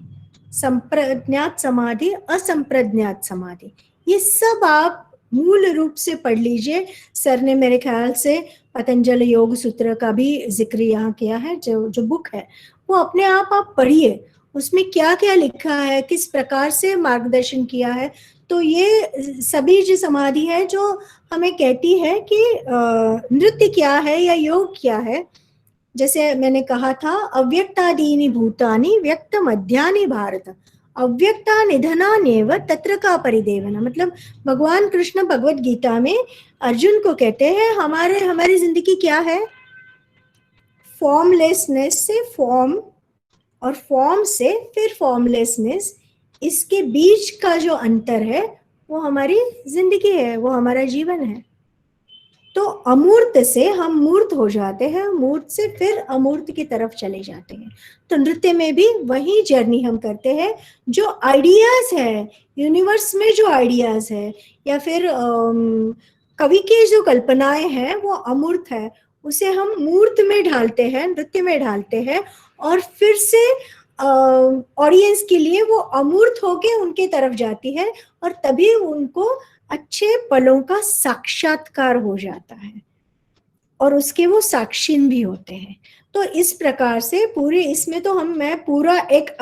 संप्रज्ञात समाधि, असंप्रज्ञात समाधि, ये सब आप मूल रूप से पढ़ लीजिए। सर ने मेरे ख्याल से पतंजलि योग सूत्र का भी जिक्र यहाँ किया है। जो बुक है वो अपने आप पढ़िए, उसमें क्या क्या लिखा है, किस प्रकार से मार्गदर्शन किया है। तो ये सभी जो समाधि है जो हमें कहती है कि नृत्य क्या है या योग क्या है। जैसे मैंने कहा था, अव्यक्तादीनि भूतानि व्यक्त मध्यानि भारत, अव्यक्ता निधनान्येव तत्र का परिदेवना। मतलब भगवान कृष्ण भगवत गीता में अर्जुन को कहते हैं हमारी जिंदगी क्या है? फॉर्मलेसनेस से फॉर्म और फॉर्म से फिर फॉर्मलेसनेस, इसके बीच का जो अंतर है वो हमारी जिंदगी है, वो हमारा जीवन है। तो अमूर्त से हम मूर्त हो जाते हैं, मूर्त से फिर अमूर्त की तरफ चले जाते हैं। तो नृत्य में भी वही जर्नी हम करते हैं। जो आइडियाज है यूनिवर्स में, जो आइडियाज है या फिर कवि की जो कल्पनाएं हैं वो अमूर्त है, उसे हम मूर्त में ढालते हैं, नृत्य में ढालते हैं, और फिर से ऑडियंस के लिए वो अमूर्त होके उनके तरफ जाती है, और तभी उनको अच्छे पलों का साक्षात्कार हो जाता है और उसके वो साक्षीन भी होते हैं। तो इस प्रकार से पूरे इसमें तो मैं पूरा एक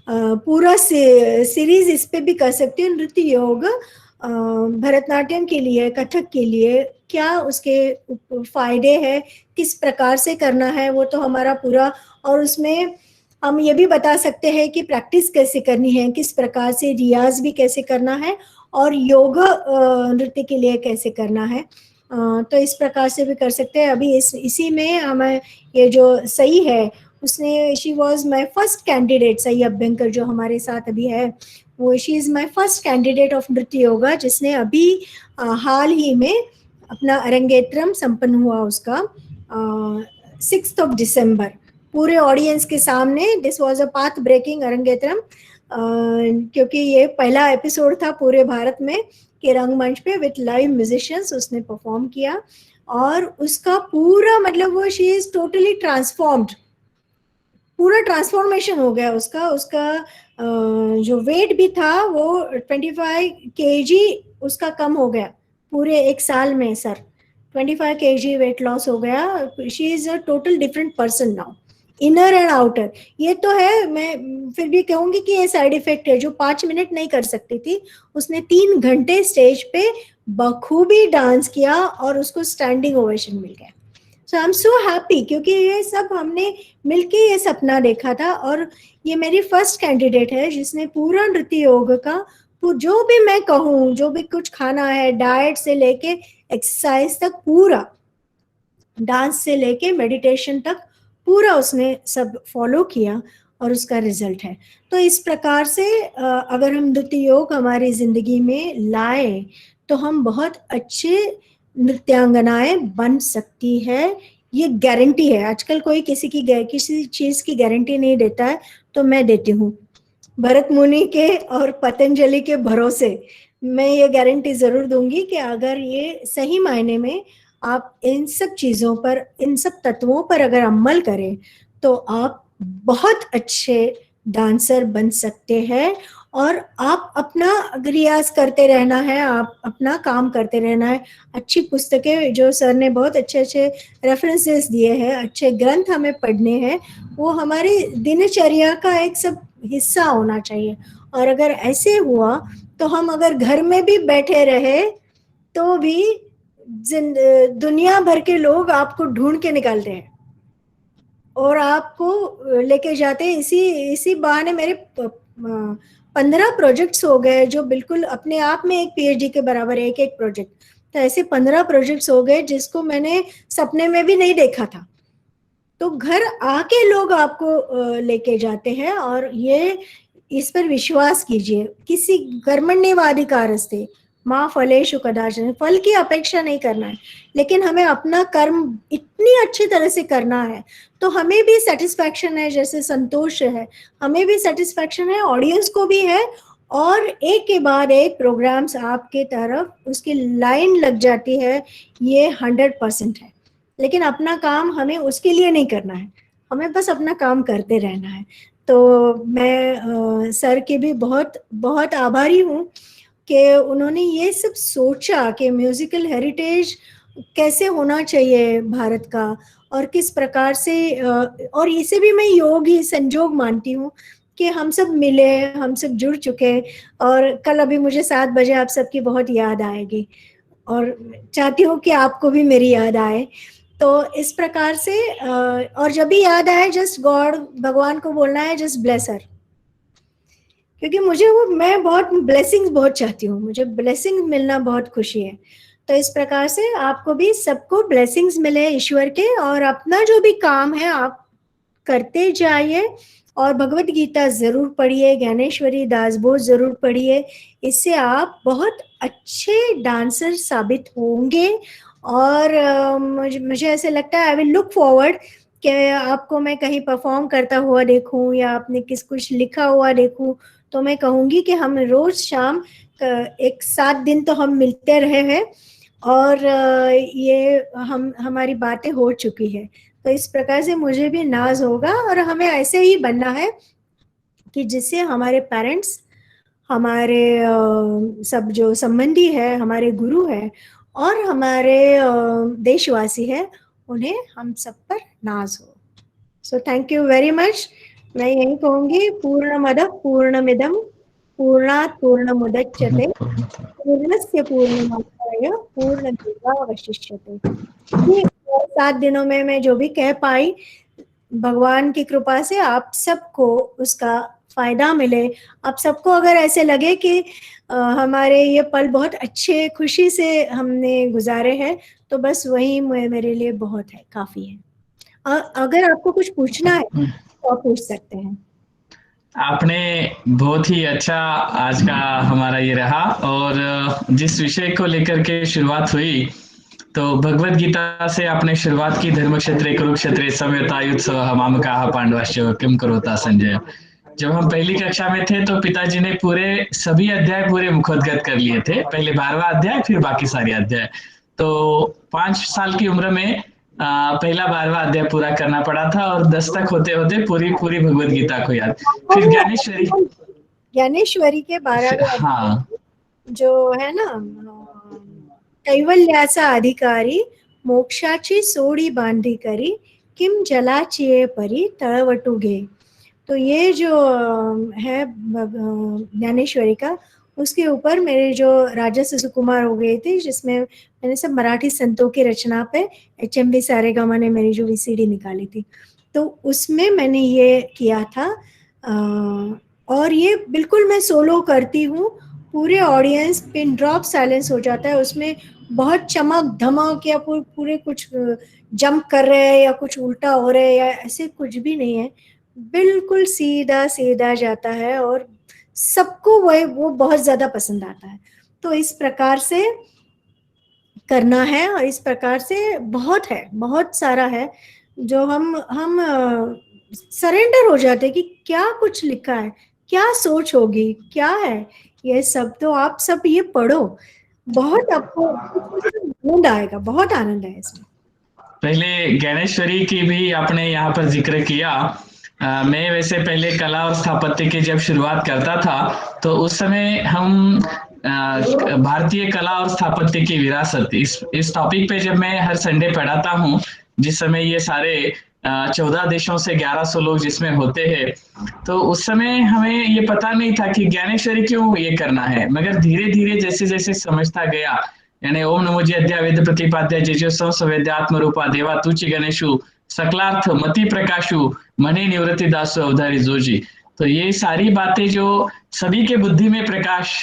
पूरा सीरीज इस पे भी कर सकती हूँ। नृत्य योग भरतनाट्यम के लिए, कथक के लिए क्या उसके फायदे हैं, किस प्रकार से करना है, वो तो हमारा पूरा। और उसमें हम ये भी बता सकते हैं कि प्रैक्टिस कैसे करनी है, किस प्रकार से रियाज भी कैसे करना है, और योग नृत्य के लिए कैसे करना है। तो इस प्रकार से भी कर सकते हैं। अभी इसी में हमें ये जो सई है, उसने she was my first candidate, Sai Abhyankar जो हमारे साथ अभी है, वो she is my first candidate of nritya yoga, जिसने अभी हाल ही में अपना अरंगेत्रम संपन्न हुआ उसका 6 दिसंबर पूरे ऑडियंस के सामने। This was a path breaking arangetram, क्योंकि ये पहला एपिसोड था पूरे भारत में कि रंगमंच पे विथ लाइव म्यूजिशियंस उसने परफॉर्म किया, और उसका पूरा मतलब वो शी इज टोटली ट्रांसफॉर्म्ड, पूरा ट्रांसफॉर्मेशन हो गया उसका जो वेट भी था वो 25 kg उसका कम हो गया पूरे एक साल में। सर 25 kg वेट लॉस हो गया। She is a total different person now, inner and outer. ये तो है, मैं फिर भी कहूंगी कि ये साइड इफेक्ट है। जो 5 मिनट नहीं कर सकती थी, उसने 3 घंटे स्टेज पे बखूबी डांस किया और उसको स्टैंडिंग ओवेशन मिल गया। सो आई एम सो हैप्पी, क्योंकि ये सब हमने मिलके ये सपना देखा था, और ये मेरी फर्स्ट कैंडिडेट है जिसने पूरा नृत्य योग का जो भी मैं कहूँ, जो भी कुछ खाना है, डाइट से लेके एक्सरसाइज तक, पूरा डांस से लेके मेडिटेशन तक पूरा उसने सब फॉलो किया, और उसका रिजल्ट है। तो इस प्रकार से अगर हम नृत्य योग हमारी जिंदगी में लाए तो हम बहुत अच्छे नृत्यांगनाएं बन सकती है, ये गारंटी है। आजकल कोई किसी चीज की गारंटी नहीं देता है, तो मैं देती हूँ। भरत मुनि के और पतंजलि के भरोसे मैं ये गारंटी जरूर दूंगी कि अगर ये सही मायने में आप इन सब चीजों पर, इन सब तत्वों पर अगर अमल करें तो आप बहुत अच्छे डांसर बन सकते हैं। और आप अपना रियाज करते रहना है, आप अपना काम करते रहना है। अच्छी पुस्तकें, जो सर ने बहुत अच्छे अच्छे रेफरेंसेस दिए हैं, अच्छे ग्रंथ हमें पढ़ने हैं, वो हमारी दिनचर्या का एक सब हिस्सा होना चाहिए। और अगर ऐसे हुआ तो हम अगर घर में भी बैठे रहे तो भी दुनिया भर के लोग आपको ढूंढ के निकालते हैं और आपको लेके जाते हैं। इसी इसी बहाने मेरे 15 प्रोजेक्ट्स हो गए जो बिल्कुल अपने आप में एक पीएचडी के बराबर है, एक एक प्रोजेक्ट। तो ऐसे 15 प्रोजेक्ट्स हो गए जिसको मैंने सपने में भी नहीं देखा था। तो घर आके लोग आपको लेके जाते हैं, और ये इस पर विश्वास कीजिए। किसी कर्मण्येवाधिकारस्ते माँ फलेषु कदाचन, फल की अपेक्षा नहीं करना है, लेकिन हमें अपना कर्म इतनी अच्छी तरह से करना है तो हमें भी सेटिस्फैक्शन है, जैसे संतोष है, हमें भी सेटिस्फैक्शन है, ऑडियंस को भी है, और एक के बाद एक प्रोग्राम्स आपके तरफ उसकी लाइन लग जाती है, ये 100% है। लेकिन अपना काम हमें उसके लिए नहीं करना है, हमें बस अपना काम करते रहना है। तो मैं सर के भी बहुत बहुत आभारी हूँ कि उन्होंने ये सब सोचा कि म्यूजिकल हेरिटेज कैसे होना चाहिए भारत का, और किस प्रकार से और इसे भी मैं योग ही संजोग मानती हूँ कि हम सब मिले, हम सब जुड़ चुके। और कल अभी मुझे 7 बजे आप सबकी बहुत याद आएगी, और चाहती हूँ कि आपको भी मेरी याद आए। तो इस प्रकार से और जब भी याद आए, जस्ट गॉड, भगवान को बोलना है जस्ट ब्लेस हर, क्योंकि मुझे मैं बहुत ब्लेसिंग्स बहुत चाहती हूँ, मुझे ब्लेसिंग्स मिलना बहुत खुशी है। तो इस प्रकार से आपको भी सबको ब्लेसिंग्स मिले ईश्वर के, और अपना जो भी काम है आप करते जाइए, और भगवत गीता जरूर पढ़िए, ज्ञानेश्वरी दासबोध जरूर पढ़िए। इससे आप बहुत अच्छे डांसर साबित होंगे। और मुझे ऐसे लगता है, आई विल लुक फॉरवर्ड कि आपको मैं कहीं परफॉर्म करता हुआ देखूं, या आपने कुछ लिखा हुआ देखूं, तो मैं कहूंगी कि हम रोज शाम एक 7 दिन तो हम मिलते रहे हैं, और ये हमारी बातें हो चुकी है। तो इस प्रकार से मुझे भी नाज होगा, और हमें ऐसे ही बनना है कि जिससे हमारे पेरेंट्स, हमारे सब जो संबंधी है, हमारे गुरु है, और हमारे देशवासी है, उन्हें हम सब पर नाज हो। So thank you very much. मैं यही कहूंगी, पूर्णमदः पूर्णमिदं पूर्णात् पूर्णमुदच्यते पूर्णस्य पूर्णमादाय पूर्णमेवावशिष्यते। 7 दिनों में मैं जो भी कह पाई, भगवान की कृपा से आप सबको उसका फायदा मिले। आप सबको अगर ऐसे लगे कि हमारे ये पल बहुत अच्छे खुशी से हमने गुजारे हैं, तो बस वही मेरे लिए बहुत है, काफी है। अगर आपको कुछ पूछना है तो आप पूछ सकते हैं। आपने बहुत ही अच्छा आज का हमारा ये रहा, और जिस विषय को लेकर के शुरुआत हुई, तो भगवत गीता से आपने शुरुआत की, धर्म क्षेत्रे कुरुक्षेत्रे संयतायुत्सव मामकाः पांडवाश्च किम करोता संजय। जब हम पहली कक्षा में थे तो पिताजी ने पूरे सभी अध्याय पूरे मुखोद्गत कर लिए थे, पहले 12वां अध्याय फिर बाकी सारे अध्याय। तो 5 साल की उम्र में पहला 12वां अध्याय पूरा करना पड़ा था, और 10 तक होते होते पूरी पूरी भगवत गीता को याद। फिर ज्ञानेश्वरी के 12वें हाँ, जो है ना, कैवल्याचा अधिकारी मोक्षाची सोडी बांधी करी किम जलाचिये परी तळवटुगे। तो ये जो है ज्ञानेश्वरी का, उसके ऊपर मेरे जो राजस सुकुमार हो गए थे, जिसमें मैंने सब मराठी संतों की रचना पे HMV सारेगामा ने मेरी जो VCD निकाली थी, तो उसमें मैंने ये किया था। और ये बिल्कुल मैं सोलो करती हूँ, पूरे ऑडियंस पिन ड्रॉप साइलेंस हो जाता है, उसमें बहुत चमक धमक या पूरे कुछ जंप कर रहे हैं या कुछ उल्टा हो रहा है या ऐसे कुछ भी नहीं है, बिल्कुल सीधा सीधा जाता है, और सबको वो बहुत ज्यादा पसंद आता है। तो इस प्रकार से करना है, और इस प्रकार से बहुत है, बहुत सारा है जो हम सरेंडर हो जाते हैं कि क्या कुछ लिखा है, क्या सोच होगी, क्या है ये सब। तो आप सब ये पढ़ो, बहुत आपको आनंद आएगा, बहुत आनंद है इसमें। पहले ज्ञानेश्वरी की भी आपने यहाँ पर जिक्र किया। मैं वैसे पहले कला और स्थापत्य की जब शुरुआत करता था, तो उस समय हम भारतीय कला और स्थापत्य की विरासत, इस टॉपिक पे जब मैं हर संडे पढ़ाता हूँ, जिस समय ये सारे 14 देशों से 1100 लोग जिसमें होते हैं, तो उस समय हमें ये पता नहीं था कि ज्ञानेश्वरी क्यों ये करना है। मगर धीरे धीरे जैसे जैसे समझता गया, यानी ओम नमोजी अद्या वेद प्रतिपाद्य जेजो संवेद्य आत्मरूपा देवा तुची गणेशु सकलार्थ मति प्रकाशु मणि निवृत्ति दासु अवधारी जोजी। तो ये सारी बातें जो सभी के बुद्धि में प्रकाश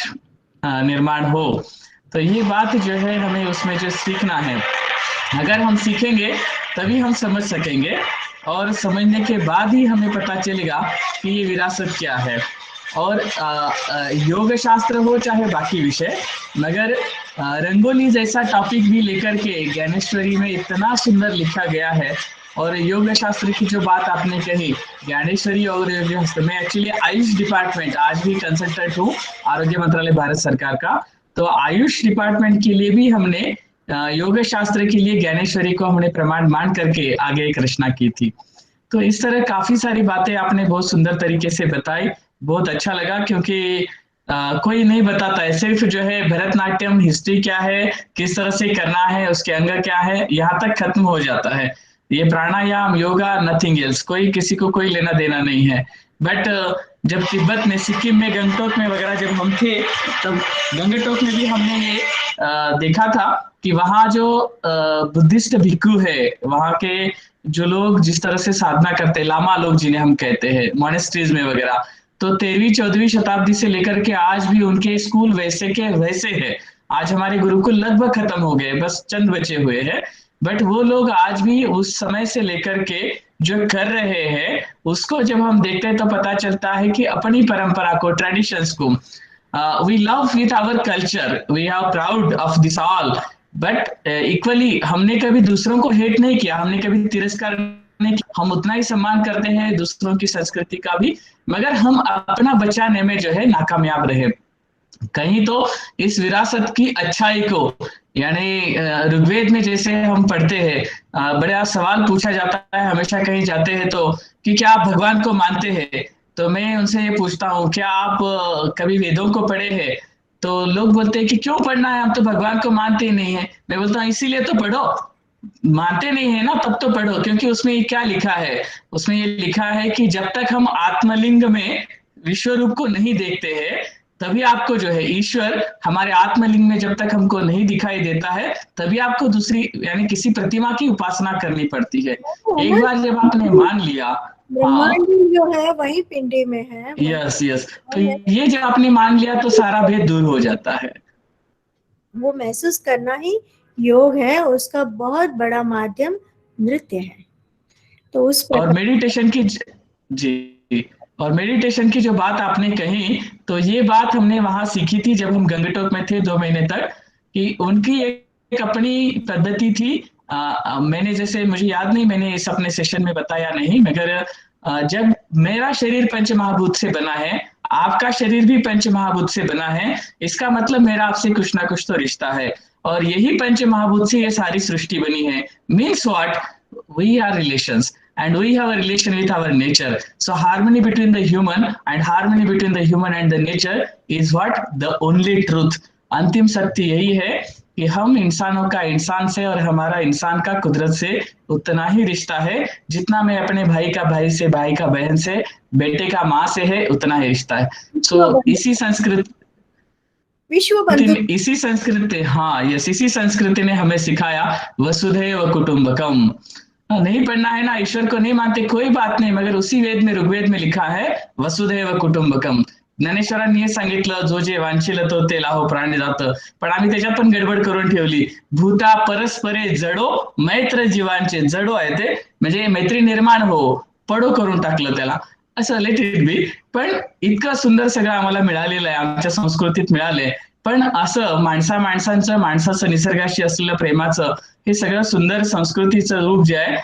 निर्माण हो, तो ये बात जो है हमें उसमें जो सीखना है, अगर हम सीखेंगे तभी हम समझ सकेंगे, और समझने के बाद ही हमें पता चलेगा कि ये विरासत क्या है। और योग शास्त्र हो चाहे बाकी विषय, मगर रंगोली जैसा टॉपिक भी लेकर के ज्ञानेश्वरी में इतना सुंदर लिखा गया है। और योग शास्त्र की जो बात आपने कही, ज्ञानेश्वरी और योग शास्त्र में, एक्चुअली आयुष डिपार्टमेंट आज भी कंसल्टेंट हूँ आरोग्य मंत्रालय भारत सरकार का, तो आयुष डिपार्टमेंट के लिए भी हमने योग शास्त्र के लिए ज्ञानेश्वरी को हमने प्रमाण मान करके आगे एक रचना की थी। तो इस तरह काफी सारी बातें आपने बहुत सुंदर तरीके से बताई, बहुत अच्छा लगा, क्योंकि कोई नहीं बताता है, सिर्फ जो है भरतनाट्यम हिस्ट्री क्या है, किस तरह से करना है, उसके अंग क्या है, यहाँ तक खत्म हो जाता है। ये प्राणायाम योगा नथिंग एल्स, कोई किसी को कोई लेना देना नहीं है। बट जब तिब्बत में, सिक्किम में, गंगटोक में वगैरह जब हम थे, तब गंगटोक में भी हमने ये देखा था कि वहाँ जो बुद्धिस्ट भिक्खु है, वहाँ के जो लोग जिस तरह से साधना करते हैं, लामा लोग जिन्हें हम कहते हैं मोनेस्ट्रीज में वगैरह, तो 13वीं-14वीं शताब्दी से लेकर के आज भी उनके स्कूल वैसे के वैसे है। आज हमारे गुरुकुल लगभग खत्म हो गए, बस चंद बचे हुए हैं, बट वो लोग आज भी उस समय से लेकर के जो कर रहे हैं, उसको जब हम देखते हैं तो पता चलता है कि अपनी परंपरा को, ट्रेडिशंस को, we love with our culture, we are proud of this all, but equally हमने कभी दूसरों को हेट नहीं किया, हमने कभी तिरस्कार नहीं किया, हम उतना ही सम्मान करते हैं दूसरों की संस्कृति का भी, मगर हम अपना बचाने में जो है नाकामयाब रहे। कहीं तो इस विरासत की अच्छाई को, यानी ऋग्वेद में जैसे हम पढ़ते हैं, बड़ा सवाल पूछा जाता है हमेशा कहीं जाते हैं तो, कि क्या आप भगवान को मानते हैं, तो मैं उनसे ये पूछता हूँ, क्या आप कभी वेदों को पढ़े हैं? तो लोग बोलते हैं कि क्यों पढ़ना है, हम तो भगवान को मानते ही नहीं है। मैं बोलता हूँ इसीलिए तो पढ़ो, मानते नहीं है ना तब तो पढ़ो, क्योंकि उसमें क्या लिखा है, उसमें ये लिखा है कि जब तक हम आत्मलिंग में विश्व रूप को नहीं देखते हैं, तभी आपको जो है ईश्वर हमारे आत्मलिंग में जब तक हमको नहीं दिखाई देता है, तभी आपको दूसरी यानी किसी प्रतिमा की उपासना करनी पड़ती है। एक बार जब आपने मान लिया, हाँ, ब्रह्मांड जो है वही पिंडी में है, यस यस, तो ये जब आपने मान लिया तो सारा भेद दूर हो जाता है। वो महसूस करना ही योग है, उसका बहुत बड़ा माध्यम नृत्य है। तो उस और मेडिटेशन की जी, और मेडिटेशन की जो बात आपने कही, तो ये बात हमने वहां सीखी थी जब हम गंगटोक में थे 2 महीने तक, कि उनकी एक अपनी पद्धति थी। मैंने जैसे, मुझे याद नहीं मैंने इस अपने सेशन में बताया नहीं, मगर जब मेरा शरीर पंच महाभूत से बना है, आपका शरीर भी पंच महाभूत से बना है, इसका मतलब मेरा आपसे कुछ ना कुछ तो रिश्ता है, और यही पंच महाभूत से ये सारी सृष्टि बनी है। Means what, we are relations and we have a relation with our nature, so harmony between the human and the nature is what the only truth, अंतिम सत्य यही है कि हम इंसानों का इंसान से और हमारा इंसान का कुदरत से उतना ही रिश्ता है, जितना मैं अपने भाई का भाई से, भाई का बहन से, बेटे का माँ से है, उतना ही रिश्ता है। सो इसी संस्कृत विश्व बंधु, इसी संस्कृति, हाँ यस, इसी संस्कृति ने हमें सिखाया वसुधैव कुटुंबकम। नहीं पढ़ना है ना, ईश्वर को नहीं मानते, कोई बात नाही, मगर उसी वेद में, ऋग्वेद में लिखा है वसुधैव कुटुंबकम। ज्ञानेश्वरांनी हे सांगितलं, जो जे वांछिल तो ते लाहो प्राणी जात, पण आम्ही त्याच्यात पण गडबड करून ठेवली, भूता परस्परे जडो मैत्र जीवांचे, जडो आहे ते म्हणजे मैत्री निर्माण हो, पडो करून टाकलं त्याला, असं लेट इट बी। पण इतकं सुंदर सगळं आम्हाला मिळालेलं आहे, आमच्या संस्कृतीत मिळालंय, पण असं माणसाचं माणसाचं निसर्गाशी असलेलं प्रेमाचं हे सगळं सुंदर संस्कृतीचं रूप जे आहे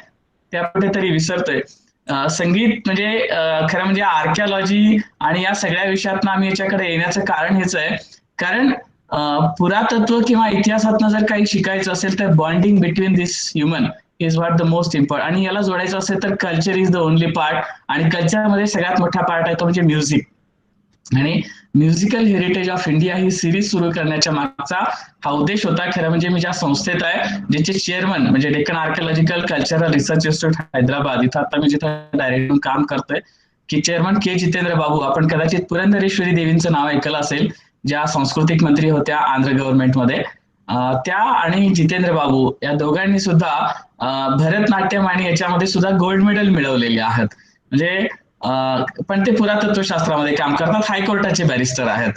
त्या कुठेतरी विसरतोय। संगीत म्हणजे खरं म्हणजे आर्किओलॉजी आणि या सगळ्या विषयातनं आम्ही याच्याकडे येण्याचं कारण हेच आहे, कारण पुरातत्व किंवा इतिहासातनं जर काही शिकायचं असेल तर bonding between this human is what the most important, आणि याला जोडायचं असेल तर culture is the only part, आणि कल्चरमध्ये सगळ्यात मोठा पार्ट आहे तो म्हणजे म्युझिक। आणि musical heritage of India he series सुरू करण्याच्या मागचा हा उद्देश होता। खरं म्हणजे मी ज्या संस्थेत आहे, ज्याचे चेअरमन म्हणजे Deccan archaeological cultural research institute Hyderabad, इथं आता मी जिथं डायरेक्ट काम करतोय, की चेअरमन के जितेंद्र बाबू, आपण कदाचित पुरंदरेश्वरी देवींचं नाव ऐकलं असेल, ज्या सांस्कृतिक मंत्री होत्या आंध्र गव्हर्नमेंटमध्ये, त्या आणि जितेंद्र बाबू या दोघांनी सुद्धा भरतनाट्यम आणि याच्यामध्ये सुद्धा गोल्ड मेडल मिळवलेले आहेत. म्हणजे पण ते पुरातत्वशास्त्रामध्ये काम करतात, हायकोर्टाचे बॅरिस्टर आहेत.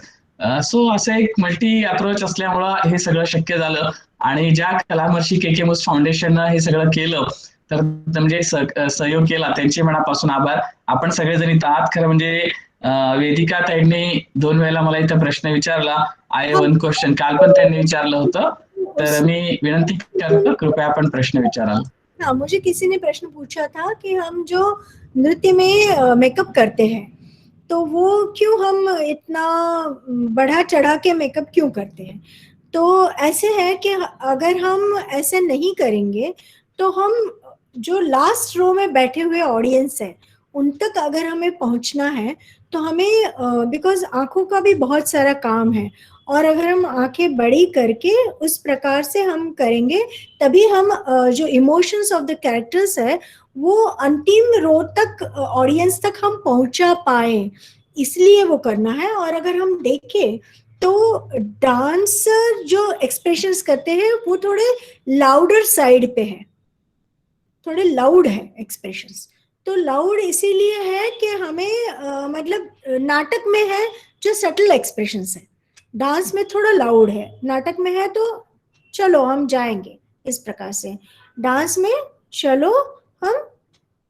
सो असं एक मल्टी अप्रोच असल्यामुळं हे सगळं शक्य झालं. आणि ज्या कलामहर्षी के फाउंडेशननं हे सगळं केलं, तर म्हणजे सहयोग केला, त्यांचे मनापासून आभार. आपण सगळेजण इथं आहात. खरं म्हणजे वेदिका ताईंनी 2 वेळेला मला इथं प्रश्न विचारला. आय वन क्वेश्चन काल पण त्यांनी विचारलं होतं. तर मी विनंती करतो, कृपया आपण प्रश्न विचाराल. हाँ, मुझे किसी ने प्रश्न पूछा था कि हम जो नृत्य में मेकअप करते हैं तो वो क्यों हम इतना बढ़ा चढ़ा के मेकअप क्यों करते हैं. तो ऐसे है कि अगर हम ऐसे नहीं करेंगे तो हम जो लास्ट रो में बैठे हुए ऑडियंस है उन तक अगर हमें पहुंचना है तो हमें बिकॉज आंखों का भी बहुत सारा काम है और अगर हम आंखें बड़ी करके उस प्रकार से हम करेंगे तभी हम जो इमोशंस ऑफ द कैरेक्टर्स है वो अंतिम रो तक ऑडियंस तक हम पहुंचा पाए, इसलिए वो करना है. और अगर हम देखें तो डांसर जो एक्सप्रेशंस करते हैं वो थोड़े लाउडर साइड पे है, थोड़े लाउड है एक्सप्रेशंस. तो लाउड इसीलिए है कि हमें मतलब नाटक में है जो सटल एक्सप्रेशंस है, डांस में थोड़ा लाउड है, नाटक में है तो चलो हम जाएंगे इस प्रकार से, डांस में चलो हम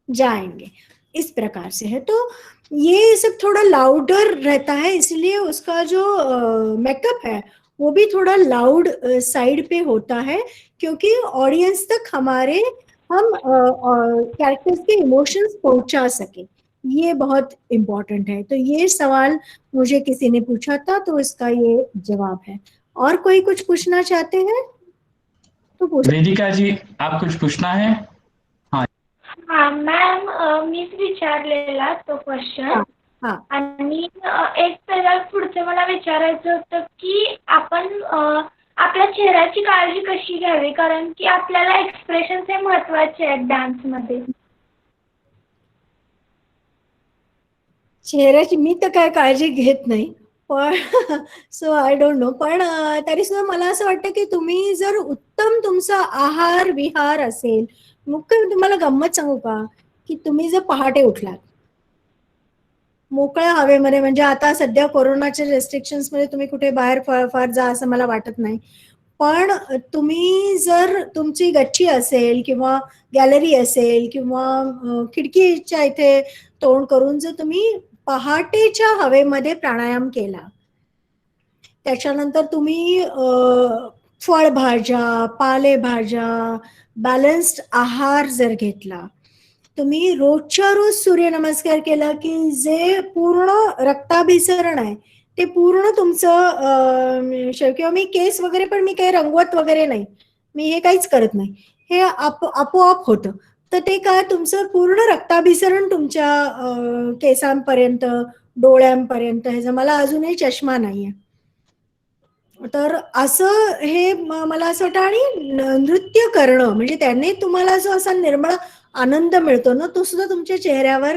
जाएंगे इस प्रकार से है. तो ये सब थोड़ा लाउडर रहता है, इसलिए उसका जो मेकअप है वो भी थोड़ा लाउड साइड पे होता है क्योंकि ऑडियंस तक हमारे हम कैरेक्टर्स के इमोशंस पहुंचा सके, ये बहुत इम्पोर्टेंट है. तो ये सवाल मुझे किसी ने पूछा था तो इसका ये जवाब है. और कोई कुछ पूछना चाहते हैं तो पूछ. वेदिका जी, आप कुछ पूछना है? हाँ मॅम, मीच विचारलेला तो क्वेश्चन. हाँ. आणि एक त्याला पुढचं मला विचारायचं होतं की आपण आपल्या चेहऱ्याची काळजी कशी घ्यावी, कारण की आपल्याला एक्सप्रेशन्स हे महत्त्वाचे आहेत डान्समध्ये. चेहऱ्याची मी तर काय काळजी घेत नाही, पण सो आय डोंट नो. पण तरी सुद्धा मला असं वाटतं की तुम्ही जर उत्तम तुमचा आहार विहार असेल, मुख्य तुम्हाला गंमत सांगू का की तुम्ही जर पहाटे उठलात मोकळ्या हवेमध्ये, म्हणजे आता सध्या कोरोनाच्या रेस्ट्रिक्शन्स मध्ये तुम्ही कुठे बाहेर फार जा असं मला वाटत नाही, पण तुम्ही जर तुमची गच्ची असेल किंवा गॅलरी असेल किंवा खिडकीच्या इथे तोंड करून जर तुम्ही पहाटेच्या हवेमध्ये प्राणायाम केला, त्याच्यानंतर तुम्ही फळभाज्या पालेभाज्या बॅलन्स्ड आहार जर घेतला, तुम्ही रोजच्या रोज सूर्यनमस्कार केला की जे पूर्ण रक्ताभिसरण आहे ते पूर्ण तुमचं किंवा मी केस वगैरे पण मी काही रंगवत वगैरे नाही, मी हे काहीच करत नाही, हे आपोआप होतं. तर ते काय तुमचं पूर्ण रक्ताभिसरण तुमच्या केसांपर्यंत डोळ्यांपर्यंत, ह्याचा मला अजूनही चष्मा नाहीये. तर असं हे मला असं वाटतं. आणि नृत्य करणं म्हणजे त्याने तुम्हाला जो असा निर्मळ आनंद मिळतो ना तो सुद्धा तुमच्या चेहऱ्यावर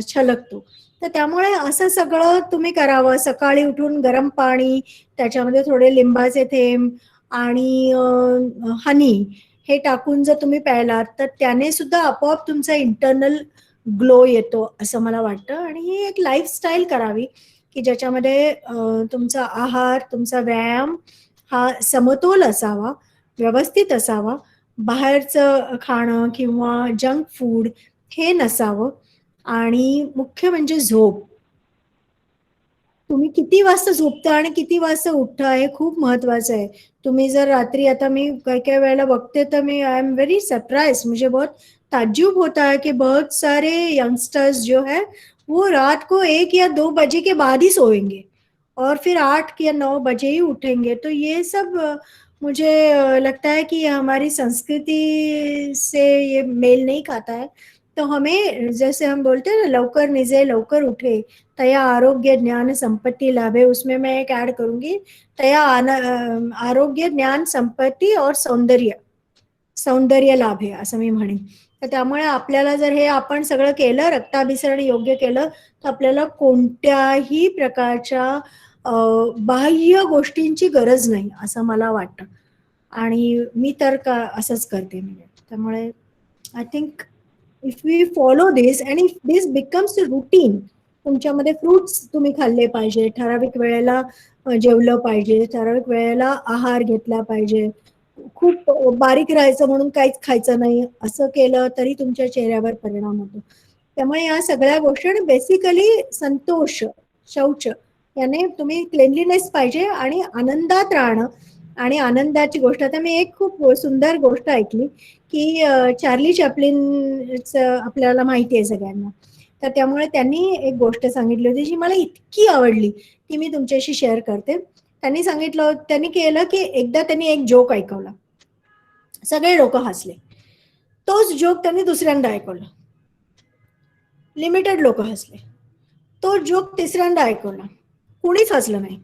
छलकतो. तर त्यामुळे असं सगळं तुम्ही करावं. सकाळी उठून गरम पाणी, त्याच्यामध्ये थोडे लिंबाचे थेंब आणि हनी हे टाकून जर तुम्ही प्यायलात तर त्याने सुद्धा आपोआप तुमचा इंटरनल ग्लो येतो असं मला वाटतं. आणि ही एक लाईफस्टाईल करावी की ज्याच्यामध्ये तुमचा आहार तुमचा व्यायाम हा समतोल असावा, व्यवस्थित असावा, बाहेरचं खाणं किंवा जंक फूड हे नसावं. आणि मुख्य म्हणजे झोप. तुम्ही किती वाजता झोपता आणि किती वाजता उठता हे खूप महत्वाचं आहे. तुम्ही जर रात्री, आता मी काही काही वेळेला बघते तर मी आई एम वेरी सरप्राइज, मुझे बहुत ताज्जुब होता है कि बहुत सारे यंगस्टर्स जो है वो रात को 1 या 2 बजे के बाद ही सोएंगे और फिर 8 या 9 बजे ही उठेंगे. तो ये सब मुझे लगता है कि हमारी संस्कृति से ये मेल नहीं खाता है. तो हमें, जैसे हम बोलते हैं ना, लवकर निजे लवकर उठे तया आरोग्य ज्ञान संपत्ति लाभे, उसमें मैं एक ऐड करूंगी, तया आरोग्य ज्ञान संपत्ति और सौंदर्य लाभे असं मी म्हणेन. तर त्यामुळे आपल्याला जर हे आपण सगळं केलं, रक्ताभिसरण योग्य केलं, तर आपल्याला कोणत्याही प्रकारच्या बाह्य गोष्टींची गरज नाही असं मला वाटतं. आणि मी तर असंच करते. म्हणजे त्यामुळे I think if we follow this and if this becomes a routine, तुमच्यामध्ये फ्रुट्स तुम्ही खाल्ले पाहिजे, ठराविक वेळेला जेवलं पाहिजे, ठराविक वेळेला आहार घेतला पाहिजे, खूप बारीक राहायचं म्हणून काहीच खायचं नाही असं केलं तरी तुमच्या चेहऱ्यावर परिणाम होतो. त्यामुळे या सगळ्या गोष्टी, आणि बेसिकली संतोष, शौच याने तुम्ही क्लेनलीनेस पाहिजे आणि आनंदात राहणं. आणि आनंदाची गोष्ट, आता मी एक खूप सुंदर गोष्ट ऐकली की चार्ली चॅप्लिन आपल्याला माहिती आहे सगळ्यांना, तर त्यामुळे त्यांनी एक गोष्ट सांगितली होती जी मला इतकी आवडली की मी तुमच्याशी शेअर करते. त्यांनी सांगितलं, त्यांनी केलं की एकदा त्यांनी एक जोक ऐकवला, सगळे लोक हसले. तोच जोक त्यांनी दुसऱ्यांदा ऐकवला, लिमिटेड लोक हसले. तो जोक तिसऱ्यांदा ऐकवला, कुणीच हसलं नाही.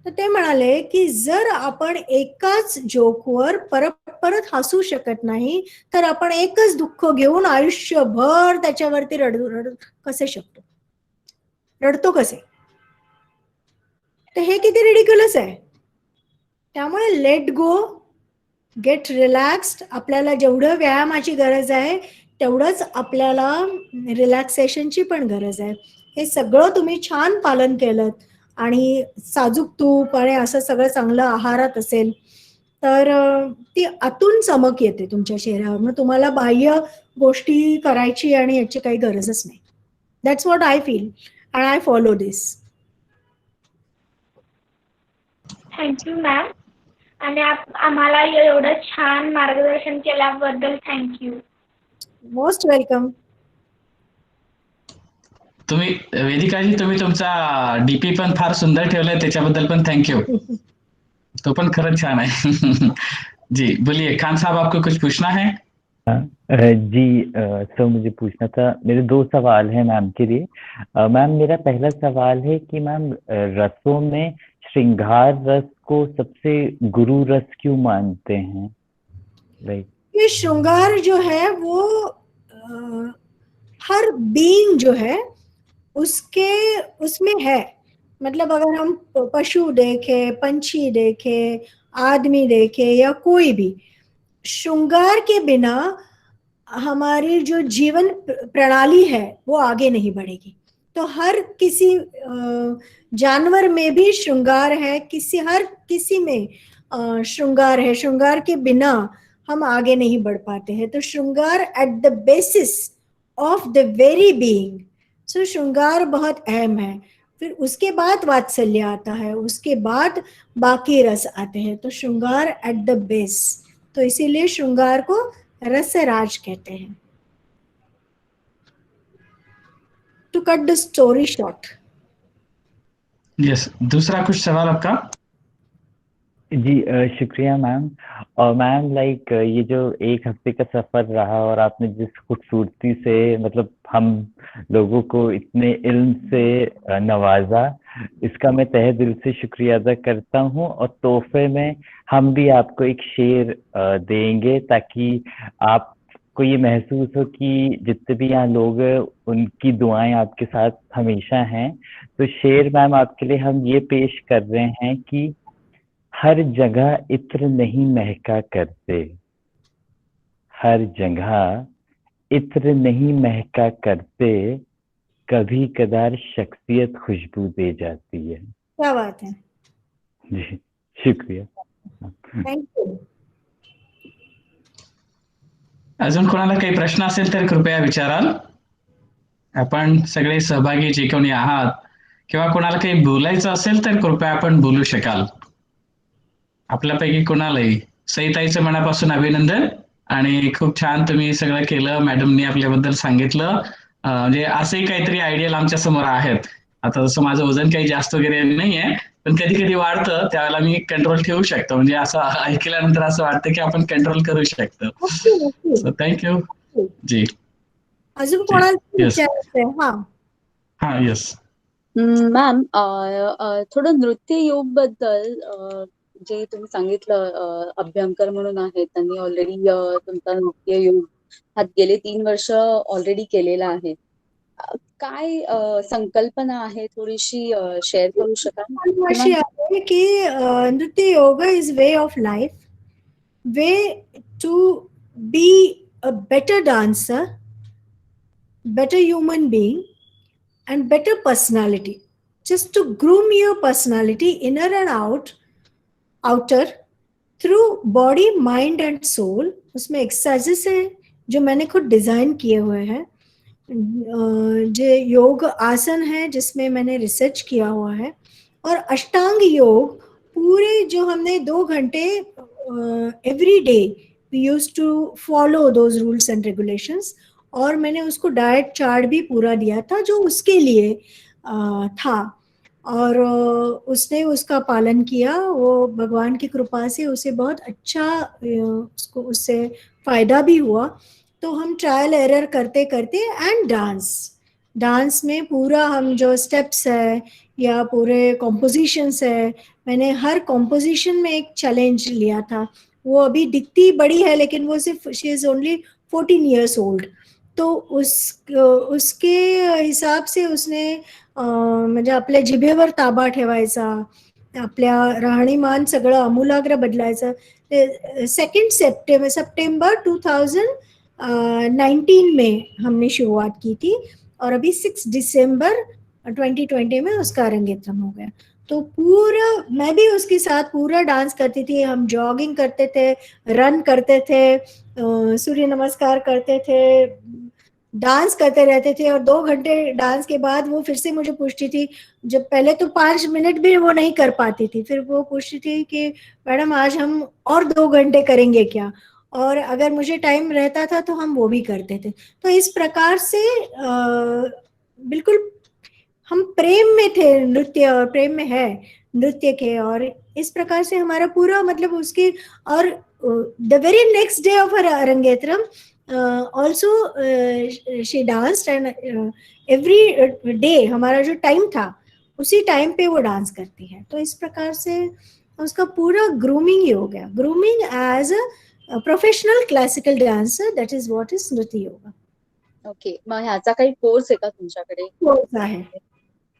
तर ते म्हणाले की जर आपण एकाच जोकवर परत परत हसू शकत नाही तर आपण एकच दुःख घेऊन आयुष्यभर त्याच्यावरती रडू रडू कसे शकतो, रडतो कसे? तर हे किती रिडिक्युलस आहे. त्यामुळे लेट गो, गेट रिलॅक्स्ड. आपल्याला जेवढं व्यायामाची गरज आहे तेवढंच आपल्याला रिलॅक्सेशनची पण गरज आहे. हे सगळं तुम्ही छान पालन केलं आणि साजूक तूप आणि असं सगळं चांगलं आहारात असेल तर ती आतून चमक येते तुमच्या चेहऱ्यावर. मग तुम्हाला बाह्य गोष्टी करायची आणि याची काही गरजच नाही. That's what I feel and I follow this. Thank you ma'am. आणि आम्हाला एवढं छान मार्गदर्शन केल्याबद्दल थँक्यू. Most welcome. तुम्ही वेदिकाजी, तुम्ही तुमचा डीपी पण फार सुंदर ठेवलाय, त्याच्याबद्दल पण थँक्यू. तो पण खरंच छान आहे. जी बोलिए, खान साहब आपको कुछ पूछना है? जी सर, मुझे पूछना था, मेरे 2 सवाल हैं मैम के लिए। मैम, मेरा पहला सवाल है कि मैम रसों में श्रृंगार रस को सबसे गुरु रस क्यों मानते हैं? लाइक ये श्रृंगार जो है वो हर बीइंग जो है उसके उसमें है. मतलब अगर हम पशु देखे, पंछी देखे, आदमी देखे या कोई भी, श्रृंगार के बिना हमारी जो जीवन प्रणाली है वो आगे नहीं बढ़ेगी. तो हर किसी जानवर में भी श्रृंगार है, हर किसी में श्रृंगार है. श्रृंगार के बिना हम आगे नहीं बढ़ पाते हैं. तो shringar at the basis of the very being. So श्रृंगार बहुत अहम है. फिर उसके बाद वात्सल्य आता है, उसके बाद बाकी रस आते हैं. तो श्रृंगार एट द बेस. तो इसीलिए श्रृंगार को रसराज कहते हैं. To cut the story short. Yes, दूसरा कुछ सवाल आपका? जी शुक्रिया मैम. और मैम लाइक ये जो 1 हफ्ते का सफर रहा और आपने जिस खूबसूरती से मतलब हम लोगों को इतने इल्म से नवाजा, इसका मैं तहे दिल से शुक्रिया अदा करता हूँ. और तोहफे में हम भी आपको एक शेर देंगे ताकि आपको ये महसूस हो कि जितने भी यहाँ लोग हैं उनकी दुआएं आपके साथ हमेशा हैं. तो शेर मैम आपके लिए हम ये पेश कर रहे हैं कि हर जगह इत्र नहीं महका करते, हर जगह इत्र नहीं महका करते, कभी कदार शख्सियत खुशबू दे जाती है. क्या बात है. जी शुक्रिया. Thank you. अजून कोणाला काही प्रश्न असेल तर कृपया विचाराल. आपण सगळे सहभागी जे कोणी आहात किंवा कोणाला काही बोलायचं असेल तर कृपया आपण बोलू शकाल. आपल्यापैकी कोणालाही सईताईचं मनापासून अभिनंदन. आणि खूप छान तुम्ही सगळं केलं. मॅडमनी आपल्याबद्दल सांगितलं. म्हणजे असंही काहीतरी आयडियल आमच्या समोर आहेत. आता जसं माझं वजन काही जास्त वगैरे नाहीये, पण कधी कधी वाढतं, त्यावेळेला मी कंट्रोल ठेवू शकतो. म्हणजे असं ऐकल्यानंतर असं वाटतं की आपण कंट्रोल करू शकतो. So thank you. जी अजून कोणाला येस. विचारायचंय? हा. हा येस. मॅम, थोडं नृत्य योग बद्दल जे तुम्ही सांगितलं, अभ्यंकर म्हणून आहेत, त्यांनी ऑलरेडी तुमचा नृत्य योग हा गेले 3 वर्ष ऑलरेडी केलेला आहे. काय संकल्पना आहे थोडीशी शेअर करू शकाल किंवा अशी आहे की Nritya yoga is way of life, way to be a better dancer, better human being, and better personality, just to groom your personality inner and outer through body, mind and soul. उसमें एक्सरसाइजेस है जो मैंने खुद डिजाइन किए हुए हैं, जो योग आसन है जिसमें मैंने रिसर्च किया हुआ है, और अष्टांग योग पूरे जो हमने 2 घंटे every day we use to follow those rules and regulations, और मैंने उसको डाइट चार्ट भी पूरा दिया था जो उसके लिए था, और उसने उसका पालन किया। वो भगवान की कृपा से उसे बहुत अच्छा उसको उससे फायदा भी हुआ। तो हम ट्रायल एरर करते करते एंड डांस में पूरा हम जो स्टेप्स है या पूरे कॉम्पोजिशंस है, मैंने हर कॉम्पोजिशन में एक चैलेंज लिया था। वो अभी दिखती बड़ी है लेकिन वो सिर्फ she is only 14 years old। तो उसके हिसाब से उसने म्हणजे आपल्या जिभेवर ताबा ठेवायचा, आपल्या राहणीमान सगळं आमूलाग्र बदलायचं। 2 सप्टेंबर 2019 में हमने शुरुआत की थी और अभी 6 दिसंबर 2020 में उसका अरंगेत्रम हो गया। तो पूरा मैं भी उसके साथ पूरा डांस करती थी, हम जॉगिंग करते थे, रन करते थे, सूर्य नमस्कार करते थे, डांस करते रहते थे, और 2 घंटे डांस के बाद वो फिर से मुझे पूछती थी, जब पहले तो 5 मिनट भी वो नहीं कर पाती थी, फिर वो पूछती थी कि मैडम आज हम और 2 घंटे करेंगे क्या, और अगर मुझे टाइम रहता था तो हम वो भी करते थे। तो इस प्रकार से बिल्कुल हम प्रेम में थे नृत्य, और प्रेम में है नृत्य के, और इस प्रकार से हमारा पूरा मतलब उसके, और the very next day of her arangetram also she danced, and every day हमारा जो टाइम था उसी टाइम पे वो डांस करती है। तो इस प्रकार से उसका पूरा ग्रूमिंग ही हो गया, grooming as a professional classical dancer, that is what is Nritya yoga. Okay, मग ह्याचा काही कोर्स आहे का तुमच्याकडे? कोर्स आहे।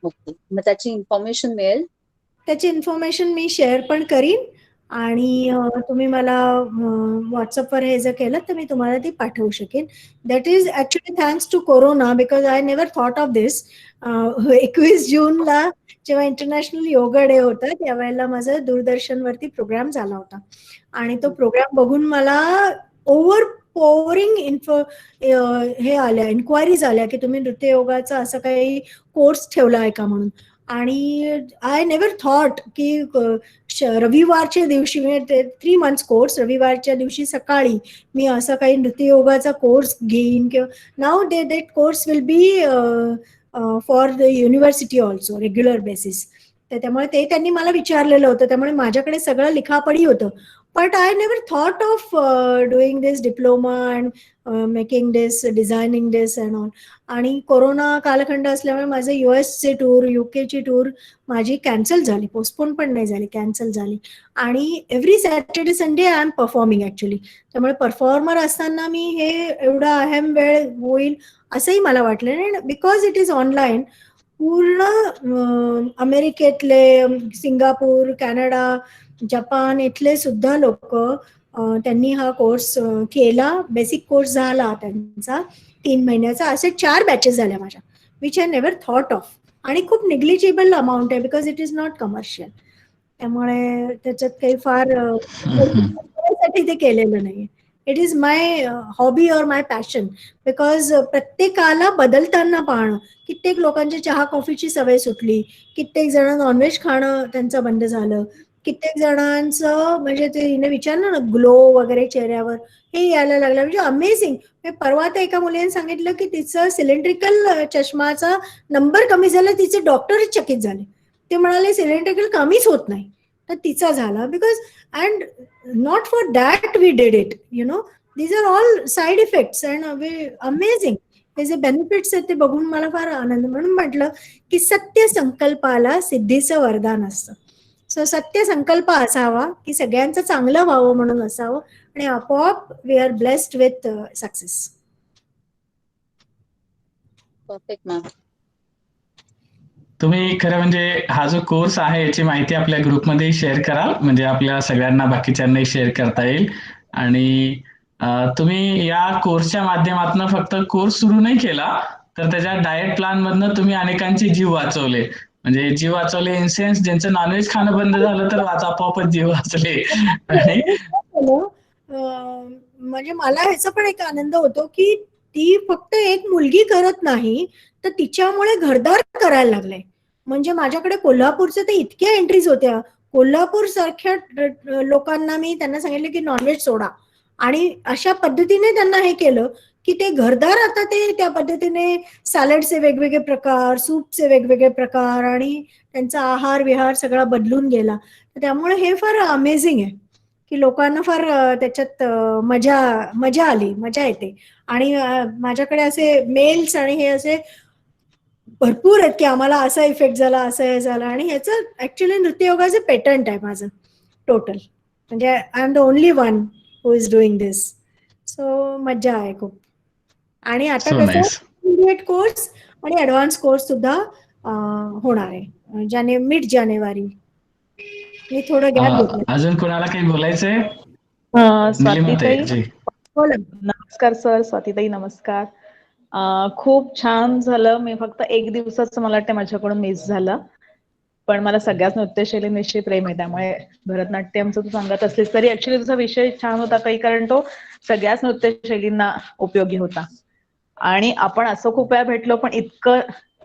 ओके, मग त्याची इन्फॉर्मेशन मिळेल? त्याची इन्फॉर्मेशन मी शेअर पण करीन, आणि तुम्ही मला व्हॉट्सअपवर हे जर केलं तर मी तुम्हाला ती पाठवू शकेन। That is actually thanks to corona, because I never thought of this. 21 जूनला जेव्हा इंटरनॅशनल योगा डे होता त्यावेळेला माझा दूरदर्शनवरती प्रोग्राम झाला होता, आणि तो प्रोग्राम बघून मला ओव्हर पोरिंग हे आल्या, इन्क्वायरीज आल्या की तुम्ही नृत्य योगाचा असं काही कोर्स ठेवला आहे का म्हणून। आणि आय नेव्हर थॉट की रविवारच्या दिवशी, 3 months कोर्स, रविवारच्या दिवशी सकाळी मी असं काही नृत्य योगाचा कोर्स घेईन, किंवा now that course will be for the university also regular basis. तर त्यामुळे ते त्यांनी मला विचारलेलं होतं, त्यामुळे माझ्याकडे सगळं लिखापडी होतं, but I never thought of doing this diploma and making this, designing this and all. आणि कोरोना कालखंड असल्यामुळे माझे युएसचे टूर, युकेची टूर माझी कॅन्सल झाली, पोस्टपोन पण नाही झाली, कॅन्सल झाली। आणि every Saturday Sunday I am performing actually, त्यामुळे परफॉर्मर असताना मी हे एवढा अहम वेळ होईल असंही मला वाटलं नाही, बिकॉज इट इज ऑनलाईन। पूर्ण अमेरिकेतले, सिंगापूर, कॅनडा, जपान इथले सुद्धा लोक त्यांनी हा कोर्स केला, बेसिक कोर्स झाला त्यांचा 3 महिन्याचा। असे 4 बॅचेस झाल्या माझ्या, विच आय नेव्हर थॉट ऑफ, आणि खूप निग्लिजिबल अमाऊंट आहे because it is not commercial, त्यामुळे त्याच्यात काही फार साठी ते केलेलं नाही। इट इज माय हॉबी और माय पॅशन, बिकॉज प्रत्येकाला बदलताना पाहणं, कित्येक लोकांची चहा कॉफीची सवय सुटली, कित्येक जण नॉनव्हेज खाणं त्यांचं बंद झालं, कित्येक जणांचं म्हणजे ते हिने विचारलं ना ग्लो वगैरे चेहऱ्यावर, हे यायला लागलं, म्हणजे अमेझिंग। परवा तर एका मुलीने सांगितलं की तिचं सिलेंड्रिकल चष्माचा नंबर कमी झाला, तिचे डॉक्टरच चकित झाले, ते म्हणाले सिलेंड्रिकल कमीच होत नाही, तर तिचा झाला, because and not for that we did it, you know, these are all side effects and amazing, हे जे बेनिफिट्स आहेत ते बघून मला फार आनंद। म्हणून म्हटलं की सत्य संकल्पाला सिद्धीचं वरदान असतं। सो सत्य संकल्प असावा की सगळ्यांचं चांगलं व्हावं म्हणून असावं, आणि आपोआप we are blessed with success. Perfect ma'am, तुम्ही खरं म्हणजे हा जो कोर्स आहे याची माहिती आपल्या ग्रुपमध्ये शेअर कराल, म्हणजे आपल्या सगळ्यांना बाकीच्यांनाही शेअर करता येईल. आणि तुम्ही या कोर्सच्या माध्यमातून फक्त कोर्स सुरू नाही केला, तर त्याच्या डाएट प्लॅन मधनं तुम्ही अनेकांचे जीव वाचवले. म्हणजे जीव वाचवले इन सेन्स ज्यांचं नॉनव्हेज खाणं बंद झालं तर आपोआपच जीव वाचले. आणि म्हणजे मला ह्याचा पण एक आनंद होतो की ती फक्त एक मुलगी करत नाही, तर तिच्यामुळे घरदार करायला लागले. म्हणजे माझ्याकडे कोल्हापूरचे तर इतक्या एंट्रीज होत्या. कोल्हापूर सारख्या लोकांना मी त्यांना सांगितलं की नॉनव्हेज सोडा, आणि अशा पद्धतीने त्यांना हे केलं की ते घरदार आता ते त्या पद्धतीने सॅलडचे वेगवेगळे प्रकार, सूपचे वेगवेगळे प्रकार, आणि त्यांचा आहार विहार सगळा बदलून गेला. त्यामुळे हे फार अमेझिंग आहे की लोकांना फार त्याच्यात मजा आली, मजा येते. आणि माझ्याकडे असे मेल्स आणि हे असे भरपूर आहेत की आम्हाला असा इफेक्ट झाला, असं हे झालं. आणि ह्याचं ऍक्च्युली नृत्ययोगाचं पेटंट आहे माझं टोटल. म्हणजे I am the only one who is doing this. So मज्जा आहे खूप. आणि आता सो कसं नाईस. इंटरमिडिएट कोर्स आणि ऍडव्हान्स कोर्स सुद्धा होणार आहे मिड जानेवारी. मी थोडं गॅप घेतलं. अजून कोणाला काही बोलायचंय? स्वातीताई, जी. बोला. नमस्कार सर. स्वातीताई नमस्कार. खूप छान झालं. मी फक्त एक दिवसाचं मला वाटतं माझ्याकडून मिस झालं, पण मला सगळ्याच नृत्यशैलींविषयी प्रेम आहे, त्यामुळे भरतनाट्यमचं तू सांगत असलीस तरी ऍक्च्युली तुझा विषय छान होता काही, कारण तो सगळ्याच नृत्यशैलींना उपयोगी होता. आणि आपण असं खूप वेळा भेटलो, पण इतकं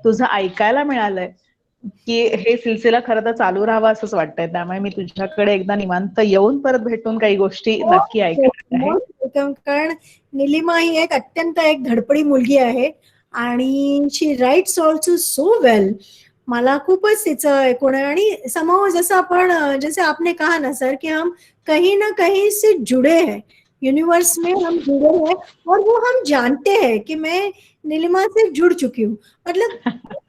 तुझं ऐकायला मिळालंय की हे सिलसिला खरं तर चालू राहावा असंच वाटतंय. त्यामुळे मी तुझ्याकडे एकदा निवांत येऊन परत भेटून काही गोष्टी नक्की ऐकणार आहे. कारण निलिमा ही एक अत्यंत एक धडपडी मुलगी आहे आणि she writes also so well. मला खूपच तिचं ऐकून आहे. आणि समहाउ जसं आपण जैसे आपने कहा ना सर कि हम कहीं ना कहीं से जुड़े हैं, यूनिवर्स में हम जुड़े हैं, और वो हम जानते हैं कि मैं नीलिमा से जुड़ चुकी हूँ. मतलब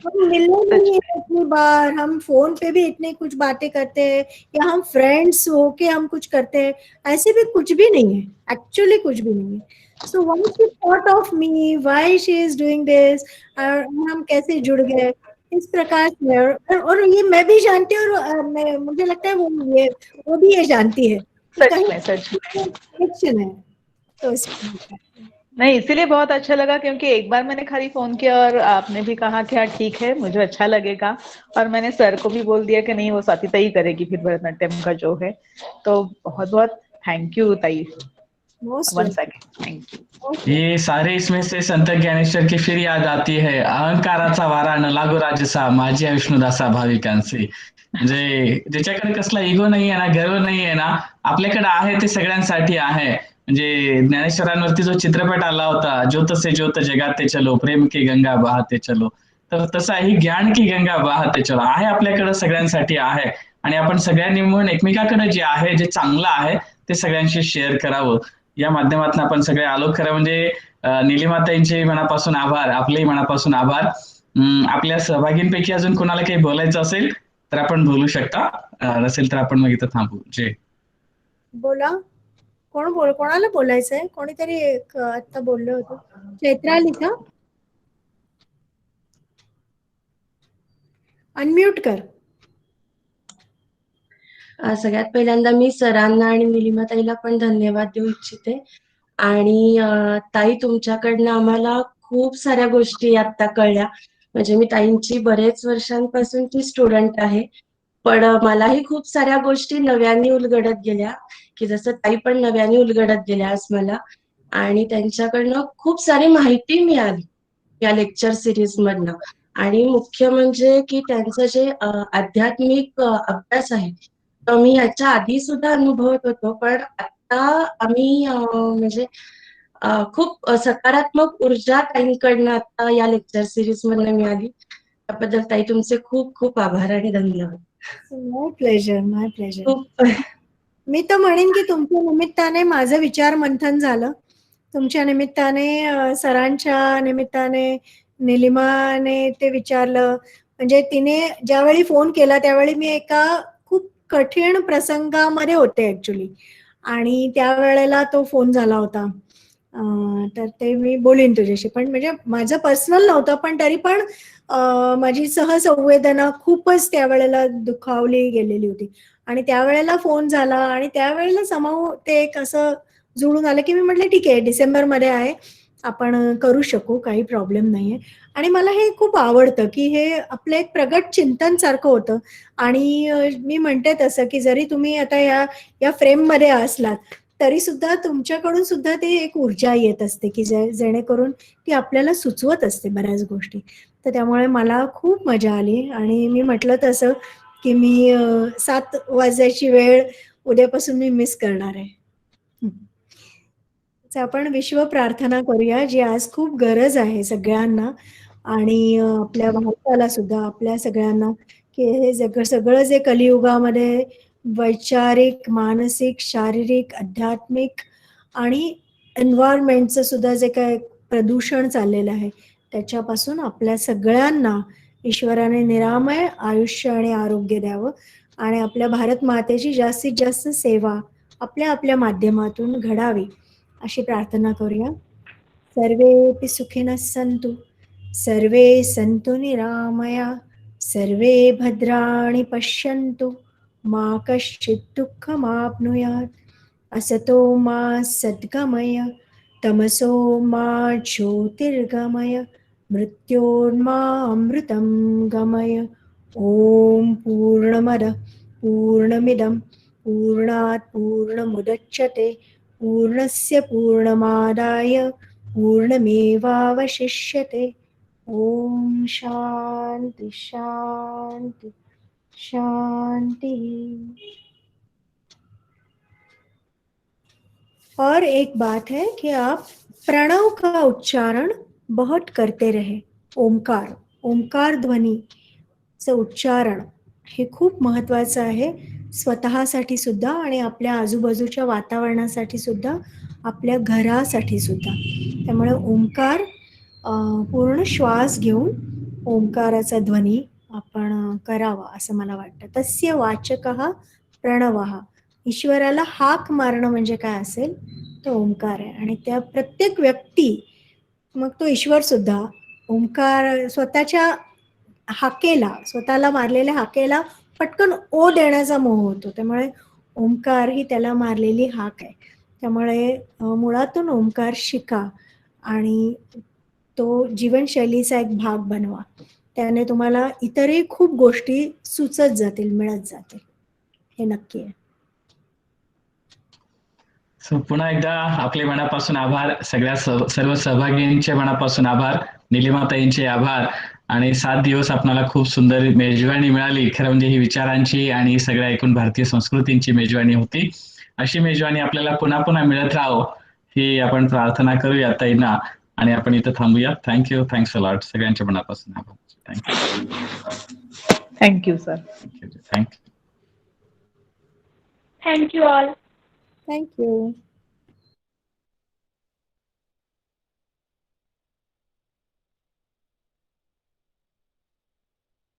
हम मिलने नहीं है इतनी बार, हम फोन पे भी इतनी कुछ बातें करते हैं, या हम फ्रेंड्स होके हम कुछ करते हैं, ऐसे भी कुछ भी नहीं है, एक्चुअली कुछ भी नहीं है. So why she thought of me, why she is doing this, हम कैसे जुड़ गए इस प्रकार से. और ये मैं भी जानती हूँ, और मुझे लगता है वो भी ये जानती है कि सच कहीं में, सच में. कनेक्शन है. तो नहीं, इसीलिए बहुत अच्छा लगा क्योंकि एक बार मैंने खाली फोन किया और आपने भी कहा कि हाँ ठीक है, मुझे अच्छा लगेगा, और मैंने सर को भी बोल दिया कि नहीं वो स्वातिता ही करेगी फिर भरतनाट्यम का जो है. तो बहुत बहुत थैंक यू ताई, वंस अगेन थैंक यू. ये सारे इसमें से संत ज्ञानेश्वर की फिर याद आती है, अहंकाराचा वारा न लागो राजसा, माझ्या विष्णुदासा भाविकांचे. म्हणजे ज्याच्याकडे कसला इगो नाही आहे ना, गर्व नाही आहे ना, आपल्याकडे आहे ते सगळ्यांसाठी आहे. म्हणजे ज्ञानेश्वरांवरती जो चित्रपट आला होता, ज्योत से ज्योत जगाते चलो, प्रेम की गंगा बहाते चलो, तर तसा ही ज्ञान की गंगा बहाते चलो आहे, आपल्याकडे सगळ्यांसाठी आहे. आणि आपण सगळ्यांनी मिळून एकमेकाकडे जे आहे, जे चांगलं आहे ते सगळ्यांशी शेअर करावं. या माध्यमातून आपण सगळे आलो. खरं म्हणजे निलिमाताईंचे मनापासून आभार, आपलेही मनापासून आभार. आपल्या सहभागींपैकी अजून कोणाला काही बोलायचं असेल तर आपण बोलू शकता, नसेल तर आपण मग इथं थांबू. जे बोला. कोणाला बोलायचंय? कोणीतरी आता बोललो होतो. चैत्राली का? अनम्यूट कर. सगळ्यात पहिल्यांदा मी सरांना आणि निलिमाताईला पण धन्यवाद देऊ इच्छिते. आणि ताई, तुमच्याकडनं आम्हाला खूप साऱ्या गोष्टी आता कळल्या. म्हणजे मी ताईंची बरेच वर्षांपासूनची स्टुडंट आहे, पण मलाही खूप साऱ्या गोष्टी नव्याने उलगडत गेल्या, की जसं ताई पण नव्याने उलगडत गेल्या आज मला. आणि त्यांच्याकडनं खूप सारी माहिती मिळाली या लेक्चर सिरीज मधनं. आणि मुख्य म्हणजे की त्यांचं जे आध्यात्मिक अभ्यास आहे, तो मी याच्या आधी सुद्धा अनुभवत होतो, पण आता आम्ही म्हणजे खूप सकारात्मक ऊर्जा ताईंकडनं आता या लेक्चर सिरीज मधनं मिळाली. त्याबद्दल ताई तुमचे खूप खूप आभार आणि धन्यवाद. My pleasure, my pleasure. खूप मी तर म्हणेन की तुमच्या निमित्ताने माझं विचार मंथन झालं. तुमच्या निमित्ताने, सरांच्या निमित्ताने, निलिमाने ते विचारलं. म्हणजे तिने ज्यावेळी फोन केला त्यावेळी मी एका खूप कठीण प्रसंगामध्ये होते ऍक्च्युली, आणि त्यावेळेला तो फोन झाला होता. तर ते मी बोलीन तुझ्याशी. पण म्हणजे माझं पर्सनल नव्हतं, पण तरी पण माझी सहसंवेदना खूपच त्यावेळेला दुखावली गेलेली होती. आणि त्यावेळेला फोन झाला आणि त्यावेळेला समाव ते एक असं जुळून आलं, की मी म्हटलं ठीक आहे, डिसेंबरमध्ये आहे, आपण करू शकू, काही प्रॉब्लेम नाहीये. आणि मला हे खूप आवडतं, की हे आपलं एक प्रगत चिंतन सारखं होतं. आणि मी म्हणते तसं, की जरी तुम्ही आता या फ्रेममध्ये असलात, तरी सुद्धा तुमच्याकडून सुद्धा ते एक ऊर्जा येत असते, की जेणेकरून ती आपल्याला सुचवत असते बऱ्याच गोष्टी. तर त्यामुळे मला खूप मजा आली आणि मी म्हटलं तसं, की मी 7 वाजायची वेळ उद्यापासून मी मिस करणार आहे. हं. तर आपण विश्व प्रार्थना करूया, जी आज खूप गरज आहे सगळ्यांना आणि आपल्या भारताला सुद्धा, आपल्या सगळ्यांना, की हे सगळं जे कलियुगामध्ये वैचारिक, मानसिक, शारीरिक, आध्यात्मिक आणि एन्व्हायर्नमेंटचं सुद्धा जे काही प्रदूषण चाललेलं आहे, त्याच्यापासून आपल्या सगळ्यांना ईश्वराने निरामय आयुष्य आणि आरोग्य द्यावं आणि आपल्या भारत मातेची जास्तीत जास्त सेवा आपल्या माध्यमातून घडावी, अशी प्रार्थना करूया. सर्वेपि सुखिनः सन्तु, सर्वे सन्तु निरामया, सर्वे भद्राणि पश्यन्तु, मा कश्चित् दुःखमाप्नुयात्. असतो मा सद्गमय, तमसो मा ज्योतिर्गमय, मृत्योर्मा अमृतं गमय. ॐ पूर्णमदः पूर्णमिदं पूर्णात् पूर्णमुदच्यते पूर्णस्य पूर्णमादाय पूर्णमेवावशिष्यते. ओम शांति शांति शांति. और एक बात है कि आप प्रणव का उच्चारण बहुत करते रहे. ओमकार, ओमकार ध्वनीचं उच्चारण हे खूप महत्वाचं आहे, स्वतःसाठी सुद्धा आणि आपल्या आजूबाजूच्या वातावरणासाठी सुद्धा, आपल्या घरासाठी सुद्धा. त्यामुळे ओमकार पूर्ण श्वास घेऊन ओंकाराचा ध्वनी आपण करावा असं मला वाटतं. तस्य वाचकः प्रणवः. ईश्वराला हाक मारणं म्हणजे काय असेल, तो ओंकार आहे. आणि त्या प्रत्येक व्यक्ती, मग तो ईश्वर सुद्धा ओंकार स्वतःच्या हाकेला, स्वतःला मारलेल्या हाकेला पटकन ओ देण्याचा मोह होतो. त्यामुळे ओंकार ही त्याला मारलेली हाक आहे. त्यामुळे मुळातून ओंकार शिका आणि तो जीवनशैलीचा एक भाग बनवा. त्याने तुम्हाला इतरही खूप गोष्टी सुचत जातील, मिळत जातील. हे नक्की आहे. सो पुन्हा एकदा आपले मनापासून आभार, सगळ्या सर्व सहभागींचे मनापासून आभार, निलिमाताईंचे आभार. आणि 7 दिवस आपल्याला खूप सुंदर मेजवानी मिळाली. खरं म्हणजे ही विचारांची आणि सगळ्या एकूण भारतीय संस्कृतींची मेजवानी होती. अशी मेजवानी आपल्याला पुन्हा पुन्हा मिळत राहावं ही आपण प्रार्थना करूया ताईंना आणि आपण इथं थांबूया. Thank you, thanks a lot. सगळ्यांच्या मनापासून आभार. Thank you sir. Thank you. Thank you all. Thank you.